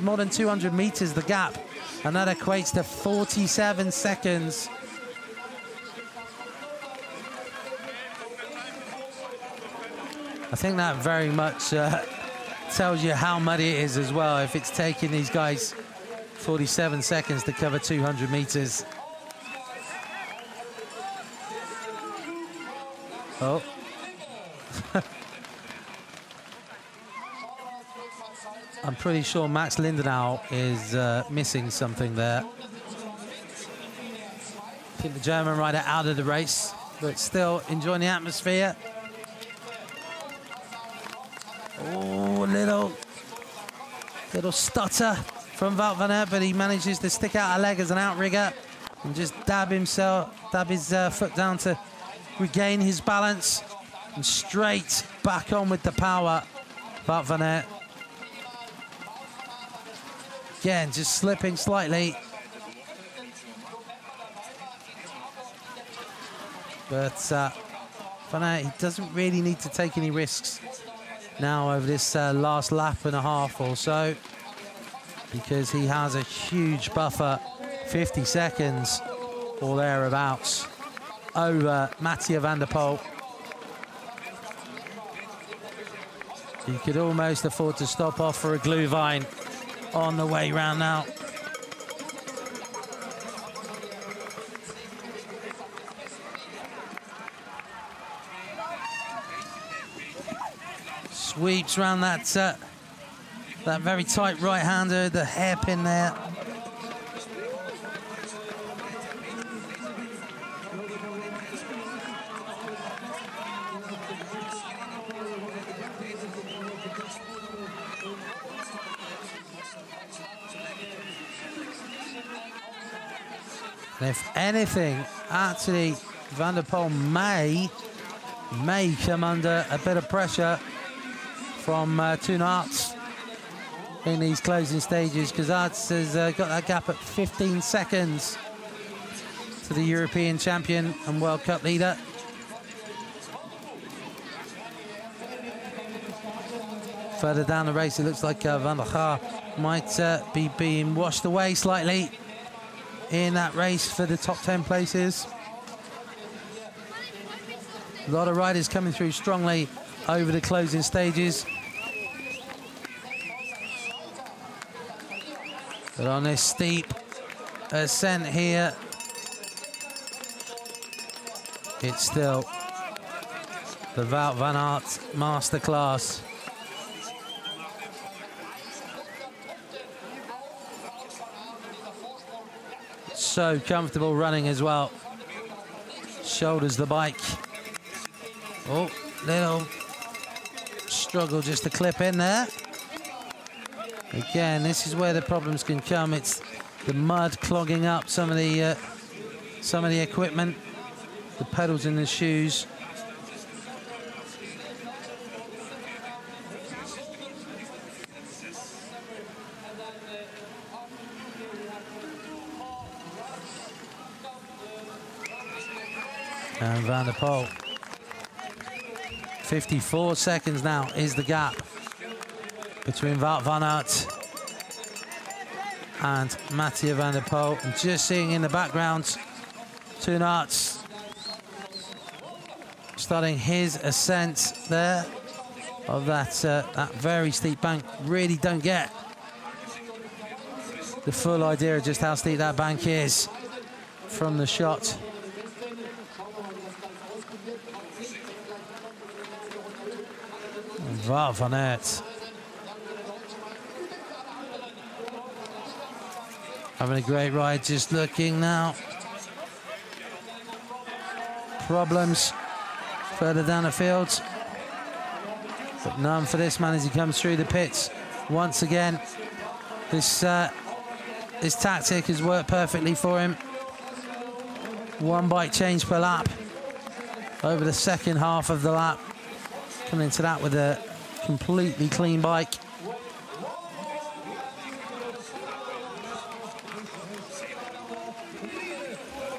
more than 200 meters, the gap, and that equates to 47 seconds. I think that very much tells you how muddy it is as well, if it's taking these guys 47 seconds to cover 200 meters. Oh. I'm pretty sure Max Lindenau is missing something there. I think the German rider out of the race, but still enjoying the atmosphere. Oh, little stutter from Wout van Aert, but he manages to stick out a leg as an outrigger and just dab his foot down to regain his balance, and straight back on with the power. Wout van Aert again just slipping slightly, but Van Aert, he doesn't really need to take any risks now over this last lap and a half or so, because he has a huge buffer, 50 seconds or thereabouts, over Mathieu van der Poel. You could almost afford to stop off for a Glühwein on the way round now. Sweeps round that very tight right-hander, the hairpin there. And if anything, actually, Van der Poel may come under a bit of pressure from Toon Aerts in these closing stages, because Aerts has got that gap at 15 seconds to the European champion and World Cup leader. Further down the race, it looks like Van der Gaar might be being washed away slightly in that race for the top 10 places. A lot of riders coming through strongly over the closing stages. But on this steep ascent here, it's still the Wout van Aert masterclass. So comfortable running as well. Shoulders the bike. Oh, little struggle just to clip in there. Again, this is where the problems can come. It's the mud clogging up some of the equipment, the pedals in the shoes. And Van der Poel. 54 seconds now is the gap between Wout van Aert and Mathieu van der Poel. And just seeing in the background, Toon Aerts starting his ascent there of that very steep bank. Really don't get the full idea of just how steep that bank is from the shot. Wout van Aert having a great ride, just looking now. Problems further down the field, but none for this man as he comes through the pits once again. This tactic has worked perfectly for him. One bike change per lap over the second half of the lap. Coming into that with a completely clean bike.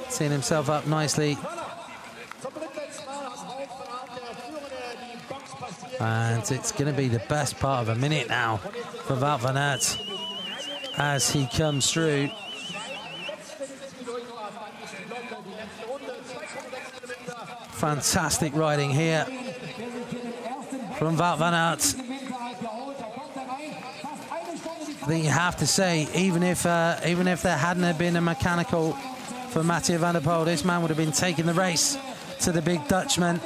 Seeing himself up nicely. And it's going to be the best part of a minute now for Wout van Aert as he comes through. Fantastic riding here from Wout van Aert. I think you have to say, even if there hadn't been a mechanical for Mathieu van der Poel, this man would have been taking the race to the big Dutchman.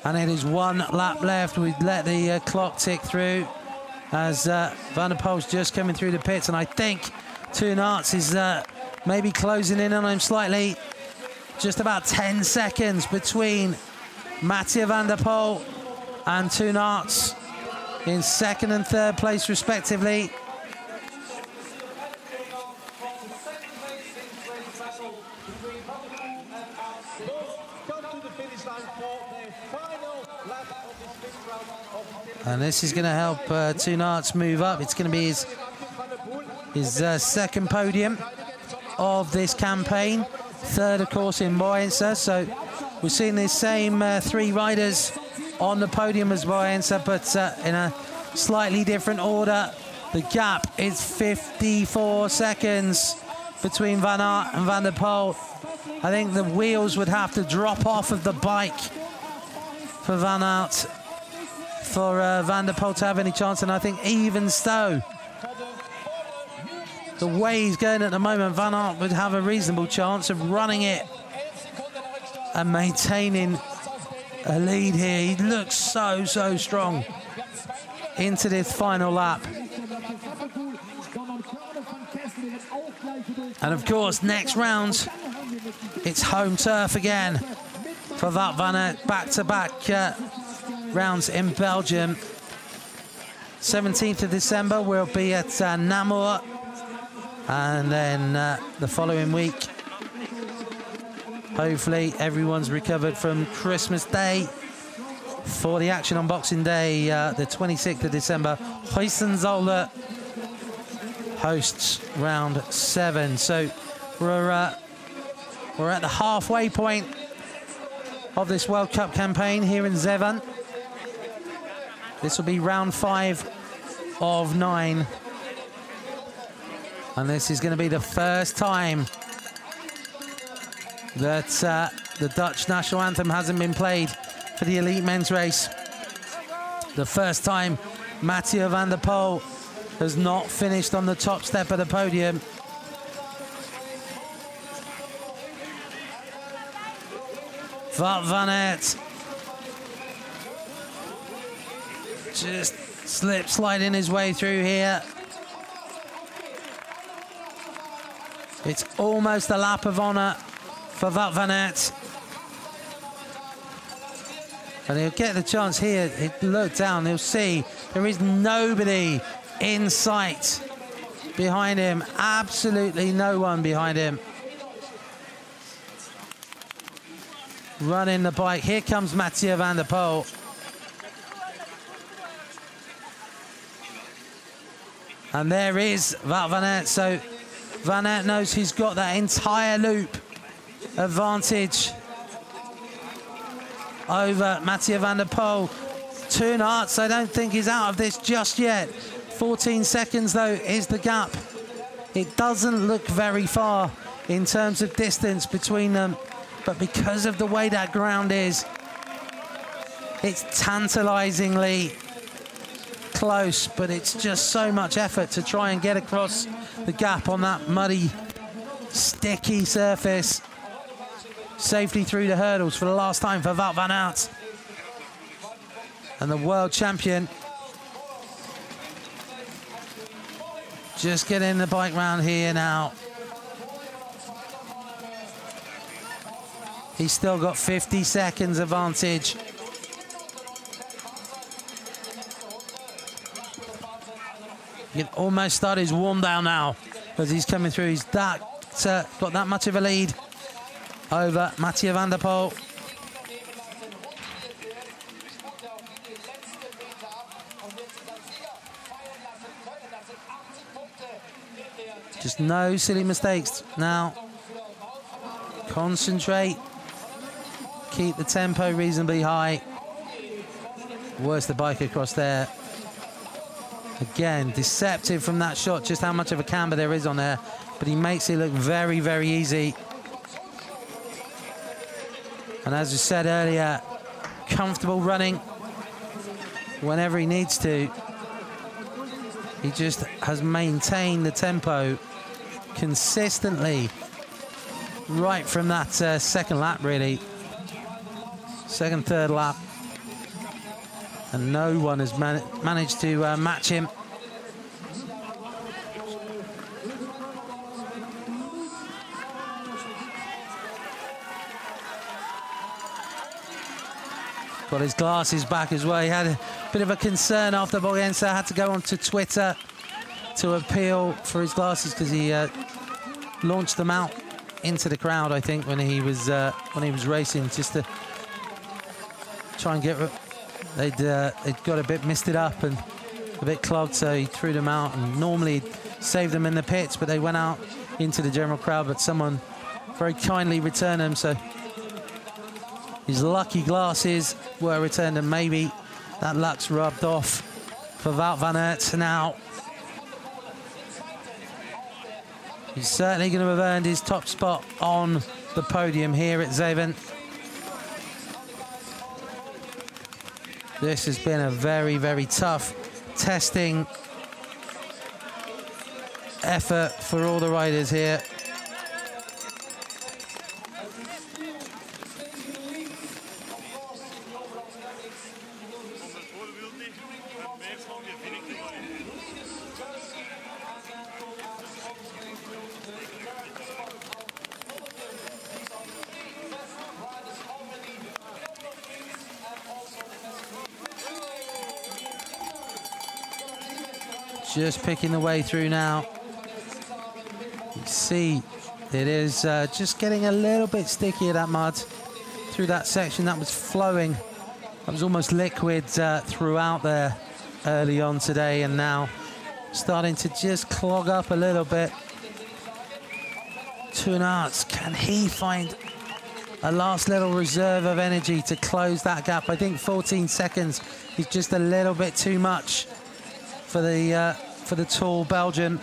And it is one lap left. We'd let the clock tick through as Van der Poel's just coming through the pits. And I think Toon Aerts is maybe closing in on him slightly. Just about 10 seconds between Mathieu van der Poel and Toon Aerts in second and third place respectively. And this is going to help Toon Aerts move up. It's going to be his second podium of this campaign. Third, of course, in Boyense. So we're seeing the same three riders on the podium as Boyense, but in a slightly different order. The gap is 54 seconds between Van Aert and Van der Poel. I think the wheels would have to drop off of the bike for Van Aert for Van der Poel to have any chance, and I think even so, the way he's going at the moment, Van Aert would have a reasonable chance of running it and maintaining a lead here. He looks so strong into this final lap. And of course, next round, it's home turf again for Wout van Aert. Back-to-back rounds in Belgium. 17th of December, we'll be at Namur. And then the following week, hopefully everyone's recovered from Christmas Day for the action on Boxing Day, the 26th of December. Huizenzollern hosts round 7. So we're at the halfway point of this World Cup campaign here in Zeven. This will be round 5 of 9. And this is going to be the first time that the Dutch national anthem hasn't been played for the elite men's race. The first time Mathieu van der Poel has not finished on the top step of the podium. Wout van Aert just sliding his way through here. It's almost a lap of honour for Wout van Aert. And he'll get the chance here. He'll look down, he'll see there is nobody in sight behind him. Absolutely no one behind him. Running the bike. Here comes Mathieu van der Poel. And there is Wout van Aert. So Van Aert knows he's got that entire loop advantage over Mathieu van der Poel. Toon Aerts, I don't think he's out of this just yet. 14 seconds, though, is the gap. It doesn't look very far in terms of distance between them, but because of the way that ground is, it's tantalizingly close, but it's just so much effort to try and get across the gap on that muddy, sticky surface. Safely through the hurdles for the last time for Wout van Aert. And the world champion just getting the bike round here now. He's still got 50 seconds advantage. He can almost start his warm down now as he's coming through. He's got that much of a lead over Mathieu van der Poel. Just no silly mistakes now. Concentrate. Keep the tempo reasonably high. Works the bike across there. Again, deceptive from that shot, just how much of a camber there is on there. But he makes it look very, very easy. And as I said earlier, comfortable running whenever he needs to. He just has maintained the tempo consistently right from that second lap, really. Second, third lap. And no one has managed to match him. Got his glasses back as well. He had a bit of a concern after Bolgensa had to go onto Twitter to appeal for his glasses because he launched them out into the crowd, I think, when he was racing, just to try and get. They'd got a bit misted up and a bit clogged, so he threw them out. And normally he'd save them in the pits, but they went out into the general crowd. But someone very kindly returned them, so his lucky glasses were returned, and maybe that luck's rubbed off for Wout van Aert now. He's certainly going to have earned his top spot on the podium here at Zeven. This has been a very, very tough testing effort for all the riders here. Just picking the way through now. You see, it is just getting a little bit sticky, that mud through that section that was flowing. That was almost liquid throughout there early on today, and now starting to just clog up a little bit. Toon Aerts, can he find a last little reserve of energy to close that gap? I think 14 seconds is just a little bit too much for the tall Belgian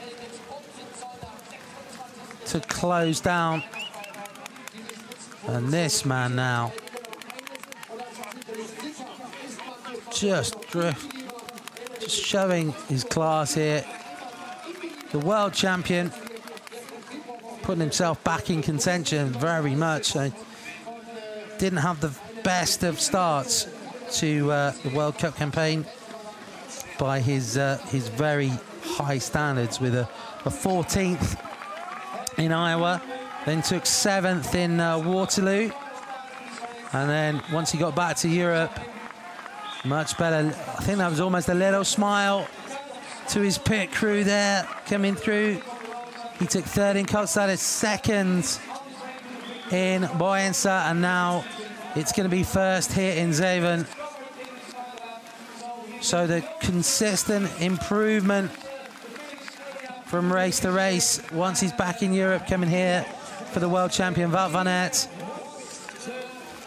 to close down. And this man now just showing his class here. The world champion, putting himself back in contention very much. So didn't have the best of starts to the World Cup campaign by his very high standards, with a 14th in Iowa, then took 7th in Waterloo, and then once he got back to Europe, much better. I think that was almost a little smile to his pit crew there coming through. He took 3rd in Koksala, 2nd in Bojensa, and now it's going to be 1st here in Zeven. So the consistent improvement from race to race. Once he's back in Europe, coming here for the world champion Wout van Aert,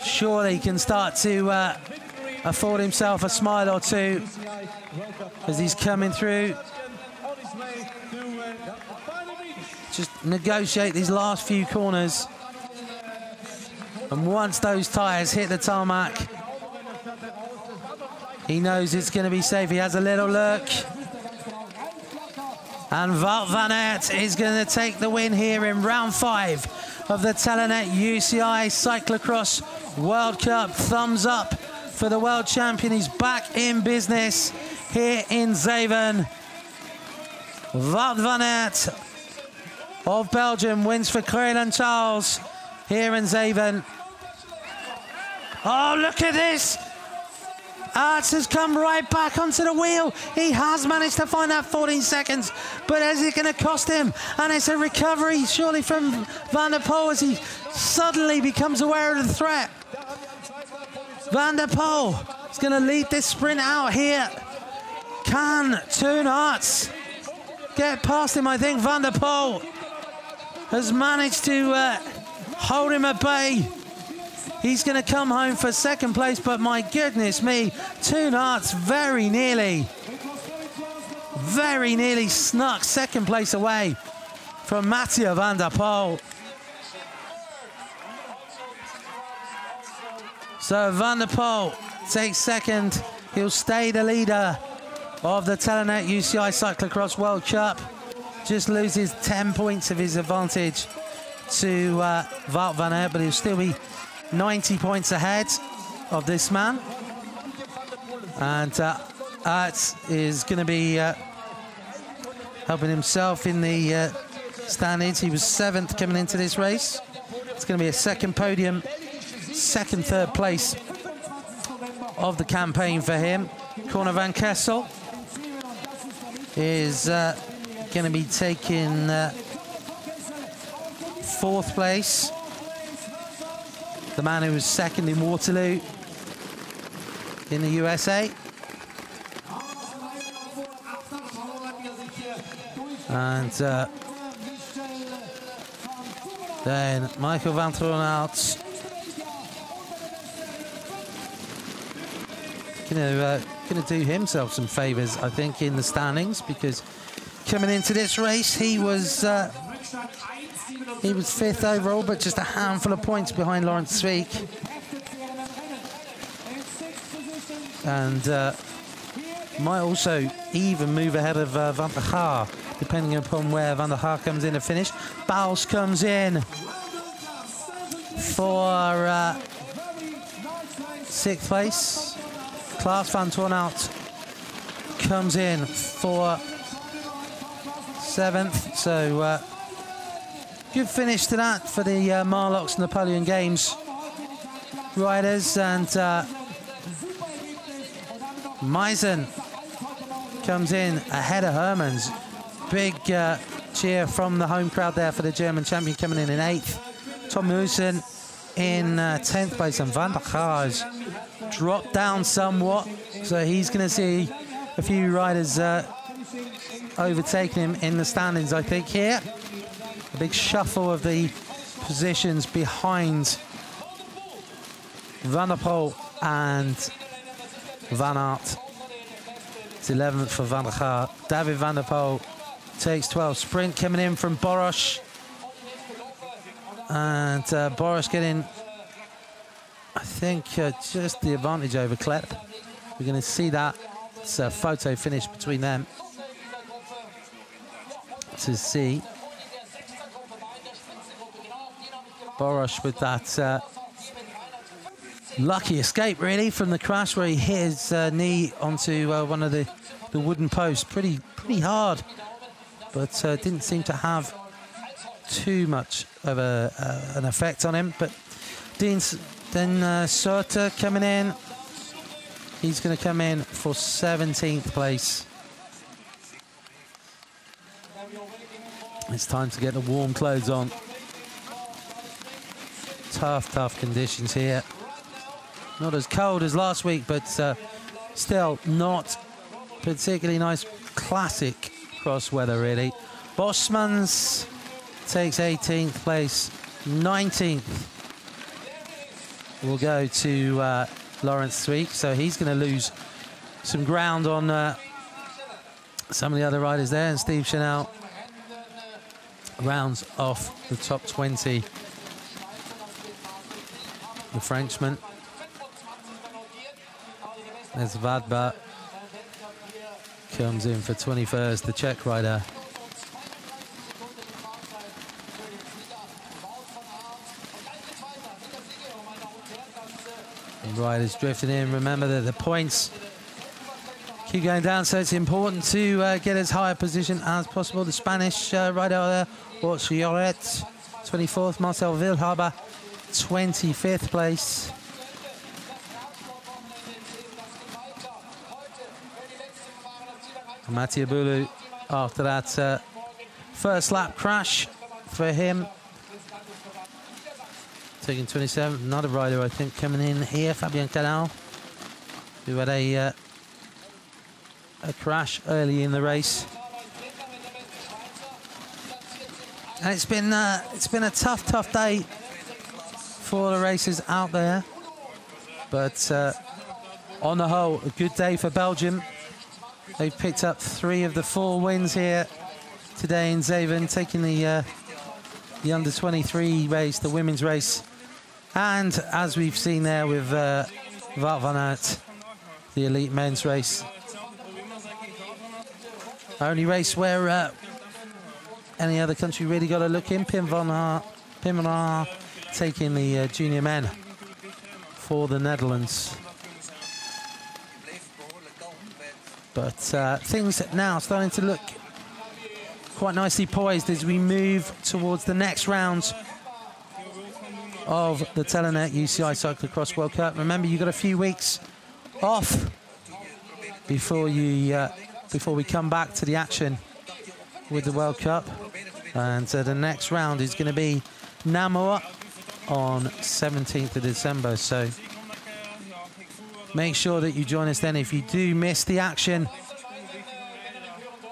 surely he can start to afford himself a smile or two as he's coming through. Just negotiate these last few corners, and once those tyres hit the tarmac, he knows it's going to be safe. He has a little look, and Wout van Aert is going to take the win here in round 5 of the Telenet UCI Cyclo-cross World Cup. Thumbs up for the world champion. He's back in business here in Zeven. Wout van Aert of Belgium wins for Crelan Charles here in Zeven. Oh, look at this! Aerts has come right back onto the wheel. He has managed to find that 14 seconds, but is it going to cost him? And it's a recovery, surely, from Van der Poel as he suddenly becomes aware of the threat. Van der Poel is going to lead this sprint out here. Can Toon Aerts get past him? I think Van der Poel has managed to hold him at bay. He's going to come home for 2nd place, but my goodness me, Toon Aerts very nearly snuck 2nd place away from Mathieu Van der Poel. So Van der Poel takes 2nd. He'll stay the leader of the Telenet UCI Cyclo-cross World Cup. Just loses 10 points of his advantage to Wout van Aert, but he'll still be 90 points ahead of this man. And Aerts is going to be helping himself in the standings. He was 7th coming into this race. It's going to be a 2nd podium, 2nd, 3rd place of the campaign for him. Corner van Kessel is going to be taking 4th place. The man who was 2nd in Waterloo in the USA. And then Michael van Troenhout going to do himself some favours, I think, in the standings, because coming into this race he was 5th overall, but just a handful of points behind Laurens Sweeck. And might also even move ahead of Van der Haar, depending upon where Van der Haar comes in to finish. Bals comes in for 6th place. Klaas van Toornout comes in for 7th. So good finish to that for the Marlox Napoleon Games riders. And Meisen comes in ahead of Hermans. Big cheer from the home crowd there for the German champion, coming in 8th. Tom Moosen in 10th place, and Van der Haar has dropped down somewhat, so he's going to see a few riders overtaking him in the standings, I think, here. A big shuffle of the positions behind Van der Poel and Van Aert. It's 11th for Van der Haar. David Van der Poel takes 12th. Sprint coming in from Boros. And Boros getting think just the advantage over Klep. We're going to see that. It's a photo finish between them to see. Boros with that lucky escape, really, from the crash where he hit his knee onto one of the wooden posts. Pretty hard, but didn't seem to have too much of an effect on him. But then Surta coming in. He's going to come in for 17th place. It's time to get the warm clothes on. Tough conditions here. Not as cold as last week, but still not particularly nice. Classic cross weather, really. Bosmans takes 18th place. 19th will go to Lawrence Sweet, so he's going to lose some ground on some of the other riders there. And Steve Chanel rounds off the top 20. The Frenchman. There's Vadba. Comes in for 21st, the Czech rider. And riders drifting in. Remember that the points keep going down, so it's important to get as high a position as possible. The Spanish rider there, Orchioret, 24th. Marcel Wilhaber, 25th place. Mathieu Boulou, after that first lap crash for him, taking 27th. Another rider, I think, coming in here, Fabien Canal, who had a crash early in the race. And it's been a tough day for the racers out there, but on the whole, a good day for Belgium. They've picked up 3 of the 4 wins here today in Zeven, taking the under-23 race, the women's race, and as we've seen there with Wout van Aert, the elite men's race. Only race where any other country really got to look in. Pim van Aert taking the junior men for the Netherlands. But things now starting to look quite nicely poised as we move towards the next round of the Telenet UCI Cyclo-cross World Cup. Remember, you've got a few weeks off before we come back to the action with the World Cup. And the next round is going to be Namur on 17th of December. So make sure that you join us then if you do miss the action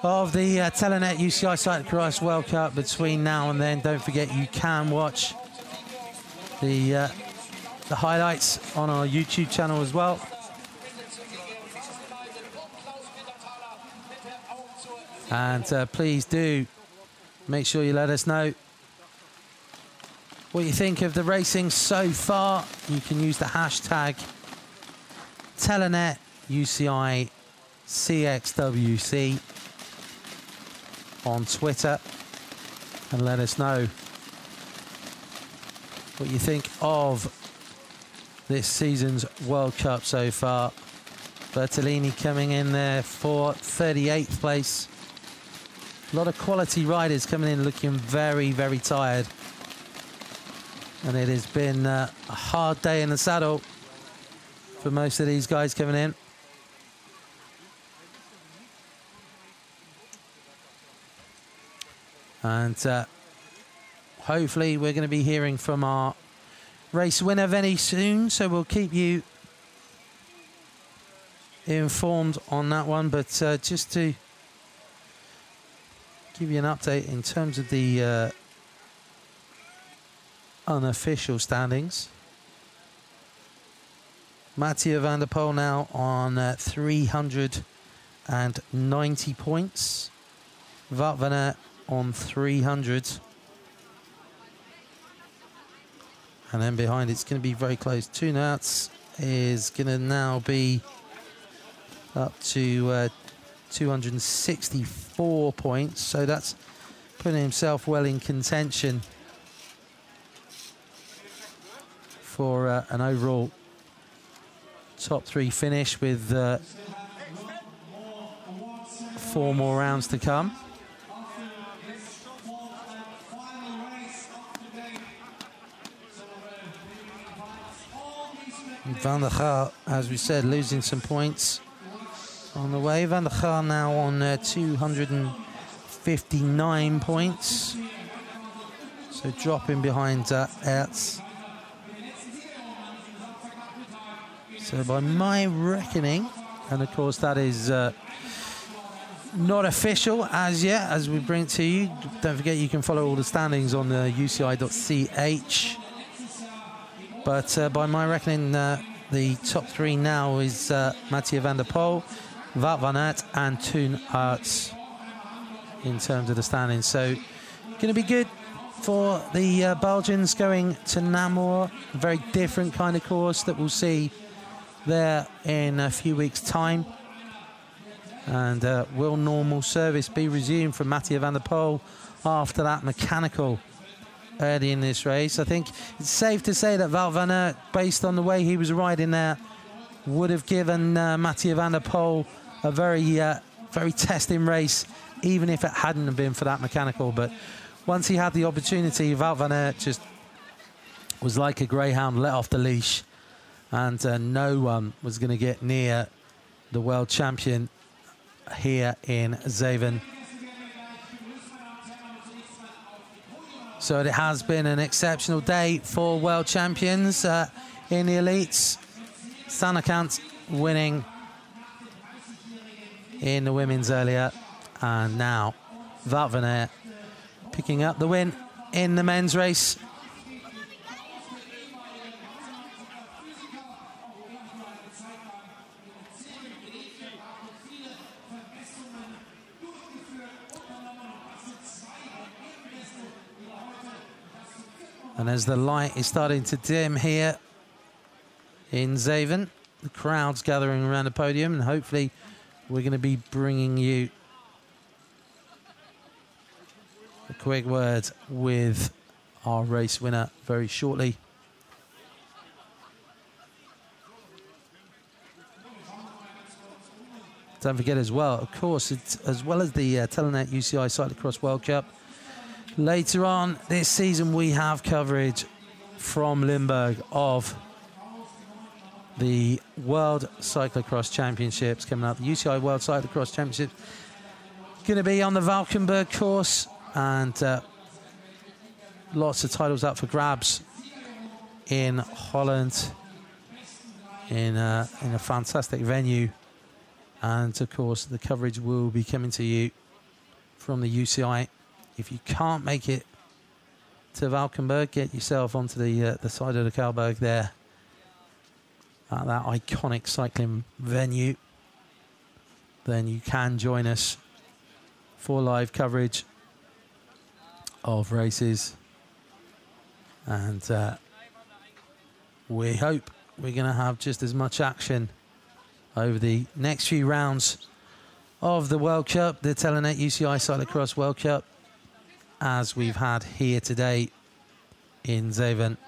of the Telenet UCI Cyclo-cross World Cup between now and then. Don't forget, you can watch the highlights on our YouTube channel as well. And please do make sure you let us know what you think of the racing so far. You can use the hashtag Telenet UCI CXWC on Twitter and let us know what you think of this season's World Cup so far. Bertolini coming in there for 38th place. A lot of quality riders coming in looking very tired. And it has been a hard day in the saddle for most of these guys coming in. And hopefully we're going to be hearing from our race winner very soon, so we'll keep you informed on that one. But just to give you an update in terms of the unofficial standings. Mathieu van der Poel now on 390 points. Wout van Aert on 300. And then behind it's going to be very close. Tunats is going to now be up to 264 points. So that's putting himself well in contention for an overall top 3 finish with 4 more rounds to come. Van der Gaal, as we said, losing some points on the way. Van der Gaal now on 259 points. So dropping behind Ertz. So by my reckoning, and of course that is not official as yet, as we bring it to you. Don't forget you can follow all the standings on the UCI.ch. But by my reckoning, the top 3 now is Mathieu van der Poel, Wout van Aert and Toon Aerts in terms of the standings. So going to be good for the Belgians going to Namur. A very different kind of course that we'll see there in a few weeks' time. And will normal service be resumed from Mathieu van der Poel after that mechanical early in this race? I think it's safe to say that Wout van Aert, based on the way he was riding there, would have given Mathieu van der Poel a very testing race, even if it hadn't been for that mechanical. But once he had the opportunity, Wout van Aert just was like a greyhound let off the leash, and no one was going to get near the world champion here in Zeven. So it has been an exceptional day for world champions in the elites. Sanakant winning in the women's earlier, and now Wout van Aert picking up the win in the men's race. And as the light is starting to dim here in Zeven, the crowd's gathering around the podium, and hopefully we're going to be bringing you a quick word with our race winner very shortly. Don't forget as well, of course, it's, as well as the Telenet UCI Cyclo-cross World Cup, later on this season we have coverage from Limburg of the World Cyclo-cross Championships coming up. The UCI World Cyclo-cross Championship going to be on the Valkenburg course, and lots of titles up for grabs in Holland in a fantastic venue. And of course the coverage will be coming to you from the UCI. If you can't make it to Valkenburg, get yourself onto the side of the Kalberg there at that iconic cycling venue. Then you can join us for live coverage of races. And we hope we're going to have just as much action over the next few rounds of the World Cup, the Telenet UCI Cyclo-cross World Cup, as we've had here today in Zeven.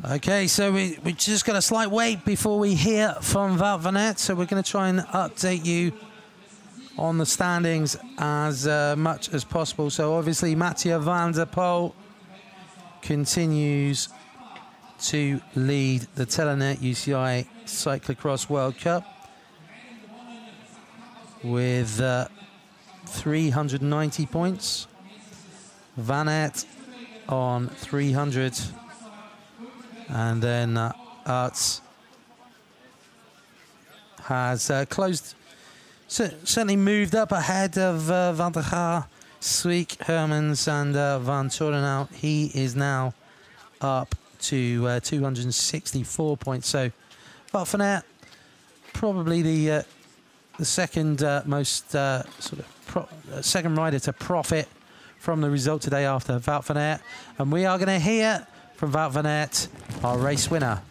Okay, so we just got a slight wait before we hear from Wout van Aert, so we're going to try and update you on the standings as much as possible. So obviously Mathieu van der Poel continues to lead the Telenet UCI Cyclo-cross World Cup with 390 points. Van Aert on 300, and then Arts has closed, certainly moved up ahead of Van der Haar, Sweek, Hermans and Van Torenhout. He is now up to 264 points. So Wout van Aert, probably the second most second rider to profit from the result today after Wout van Aert. And we are going to hear from Wout van Aert, our race winner.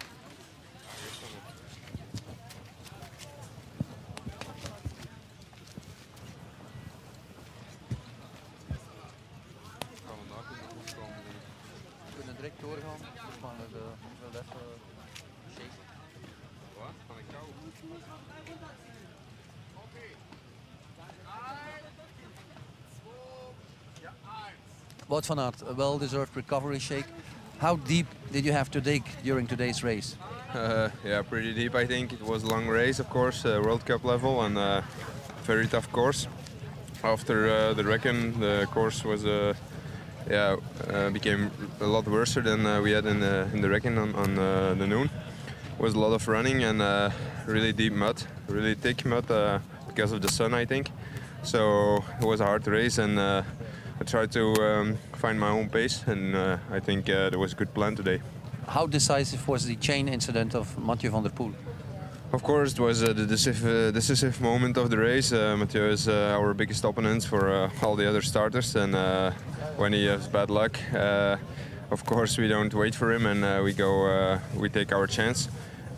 Wout van Aert, a well-deserved recovery shake. How deep did you have to dig during today's race? Yeah, pretty deep, I think. It was a long race, of course, World Cup level, and very tough course. After the Reckon, the course was became a lot worse than we had in the Reckon on the noon. It was a lot of running and really deep mud, really thick mud because of the sun, I think. So it was a hard race, and I tried to find my own pace, and I think there was a good plan today. How decisive was the chain incident of Mathieu van der Poel? Of course, it was the decisive moment of the race. Mathieu is our biggest opponent for all the other starters, and when he has bad luck, of course we don't wait for him, and we take our chance.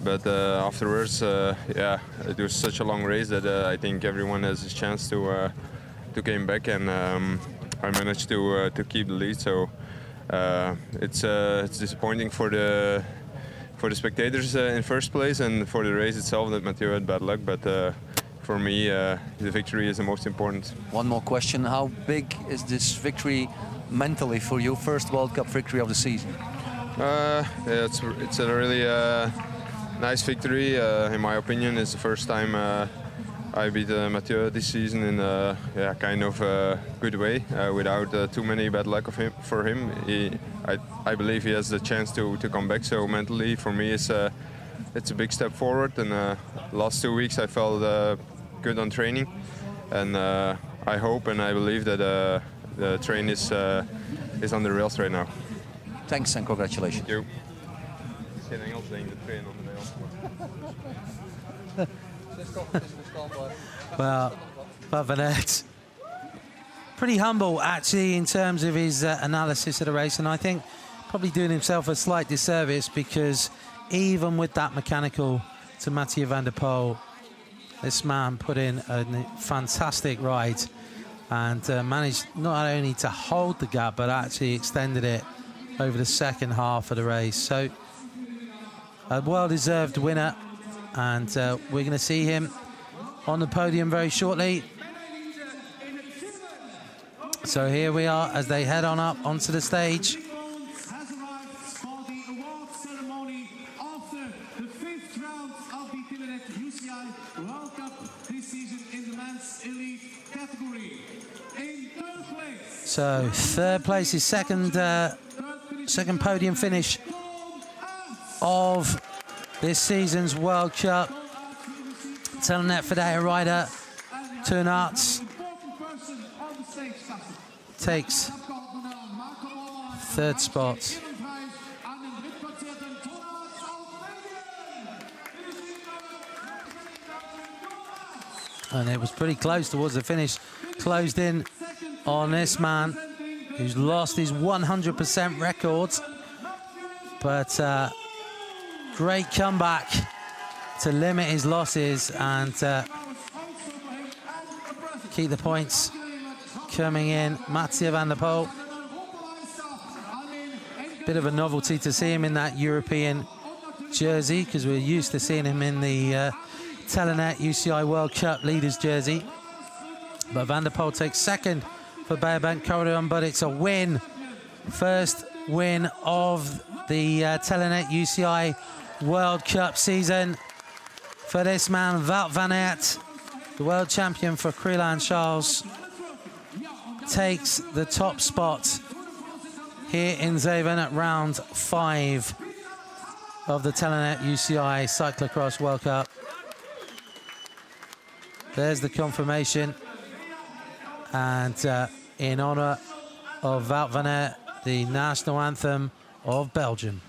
But afterwards, it was such a long race that I think everyone has his chance to came back, and I managed to keep the lead. So it's disappointing for the spectators in first place, and for the race itself that Mathieu had bad luck. But for me, the victory is the most important. One more question: how big is this victory mentally for you? First World Cup victory of the season. It's a really nice victory. In my opinion, it's the first time I beat Mathieu this season in a kind of good way, without too many bad luck for him. I believe he has the chance to come back. So mentally, for me, it's a big step forward. And last 2 weeks, I felt good on training, and I hope and I believe that the train is on the rails right now. Thanks and congratulations. Thank you. Geen Engels denk de train on the rails. Well, Wout van Aert, pretty humble actually in terms of his analysis of the race, and I think probably doing himself a slight disservice, because even with that mechanical to Mathieu van der Poel, this man put in a fantastic ride and managed not only to hold the gap but actually extended it over the second half of the race. So a well-deserved winner, and we're going to see him on the podium very shortly. So here we are as they head on up onto the stage. Has arrived for the award ceremony after the 5th round of the Telenet UCI World Cup this season in the men's elite category. In 3rd place. So 3rd place is second podium finish of this season's World Cup. Telenet Fedea rider Teun Arts takes 3rd spot. And it was pretty close towards the finish. Closed in on this man who's lost his 100% record. But great comeback to limit his losses and keep the points coming in. Mathieu van der Poel. Bit of a novelty to see him in that European jersey, because we're used to seeing him in the Telenet UCI World Cup leaders jersey. But Van der Poel takes 2nd for Beerbank Corridon, but it's a win. First win of the Telenet UCI World Cup season for this man, Wout van Aert, the world champion for Crelan Charles, takes the top spot here in Zeven at round 5 of the Telenet UCI Cyclo-cross World Cup. There's the confirmation, and in honor of Wout van Aert, the national anthem of Belgium.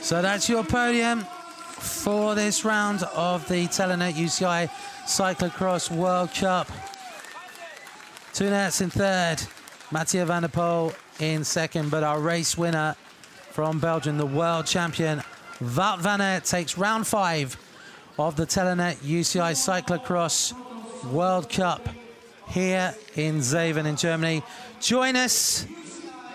So that's your podium for this round of the Telenet UCI Cyclo-cross World Cup. Toonets in third, Mathieu van der Poel in second, but our race winner from Belgium, the world champion, Wout van Aert, takes round 5 of the Telenet UCI Cyclo-cross World Cup here in Zeven in Germany. Join us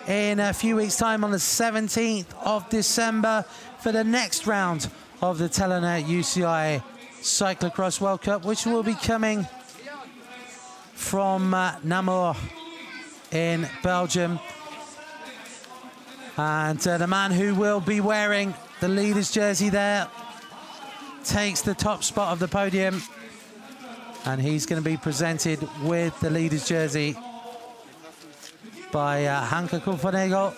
in a few weeks' time on the 17th of December for the next round of the Telenet UCI Cyclo-cross World Cup, which will be coming from Namur in Belgium. And the man who will be wearing the leader's jersey there takes the top spot of the podium, and he's going to be presented with the leader's jersey by Hanke Kupfernagel,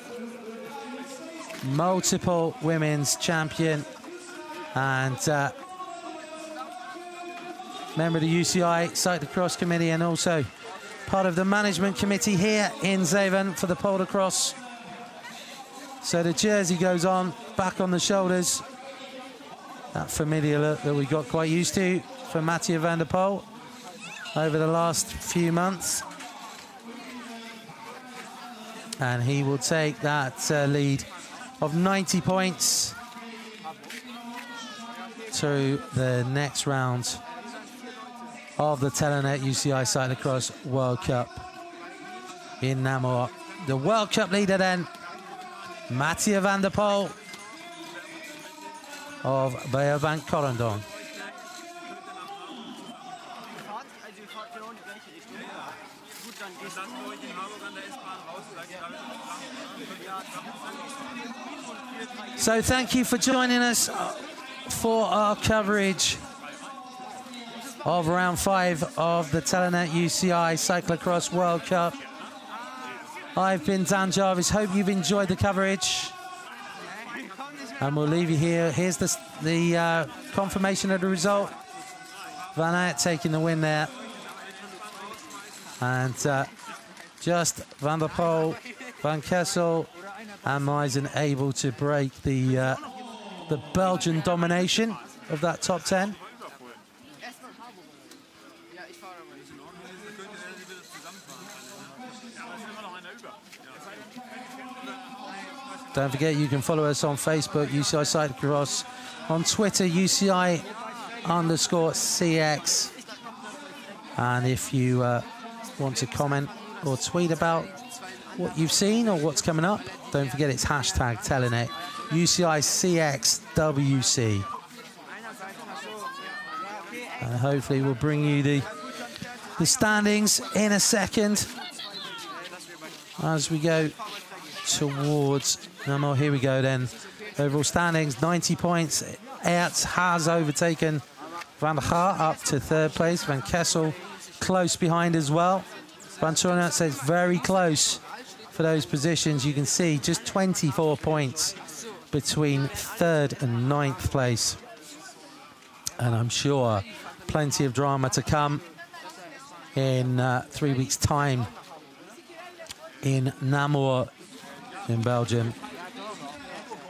multiple women's champion and member of the UCI Cyclo-cross Committee, and also part of the management committee here in Zeven for the Pole Cross. So the jersey goes on, back on the shoulders. That familiar look that we got quite used to from Mathieu van der Poel over the last few months. And he will take that lead of 90 points to the next round of the Telenet UCI Cyclo-cross World Cup in Namur. The World Cup leader then, Mathieu van der Poel of Beobank Corendon. So thank you for joining us for our coverage of round 5 of the Telenet UCI Cyclo-cross World Cup. I've been Dan Jarvis. Hope you've enjoyed the coverage, and we'll leave you here. Here's the confirmation of the result. Van Aert taking the win there, and just Van der Poel, Van Kessel and Meisen able to break the Belgian domination of that top 10. Don't forget, you can follow us on Facebook, UCI Cyclo-cross, on Twitter, UCI_CX. And if you want to comment or tweet about what you've seen or what's coming up, don't forget it's hashtag Telenet UCI CXWC. And hopefully we'll bring you the standings in a second as we go towards Namur. Here we go then. Overall standings, 90 points. Aerts has overtaken Van der Haar up to 3rd place. Van Kessel close behind as well. Van Toorn says very close for those positions. You can see just 24 points between 3rd and 9th place. And I'm sure plenty of drama to come in 3 weeks' time in Namur in Belgium.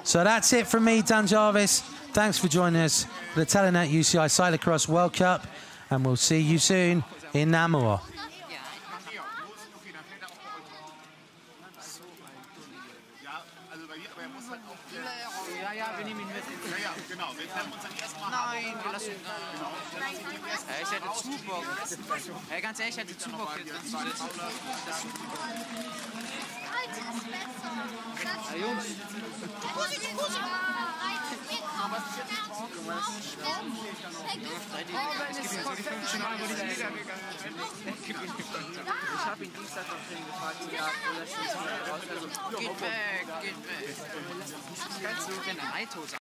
So that's it from me, Dan Jarvis. Thanks for joining us for the Telenet UCI Cyclo-cross World Cup, and we'll see you soon in Namur. Nein, wir lassen ihn. Ich hätte zu Bock. Hey, ganz ehrlich, ich hätte zu Bock jetzt, wenn es war. Hey, Jungs. Ich habe ihn Dienstag auf Training gefragt, geht weg, geht weg. Kannst du, wenn ein Ei tot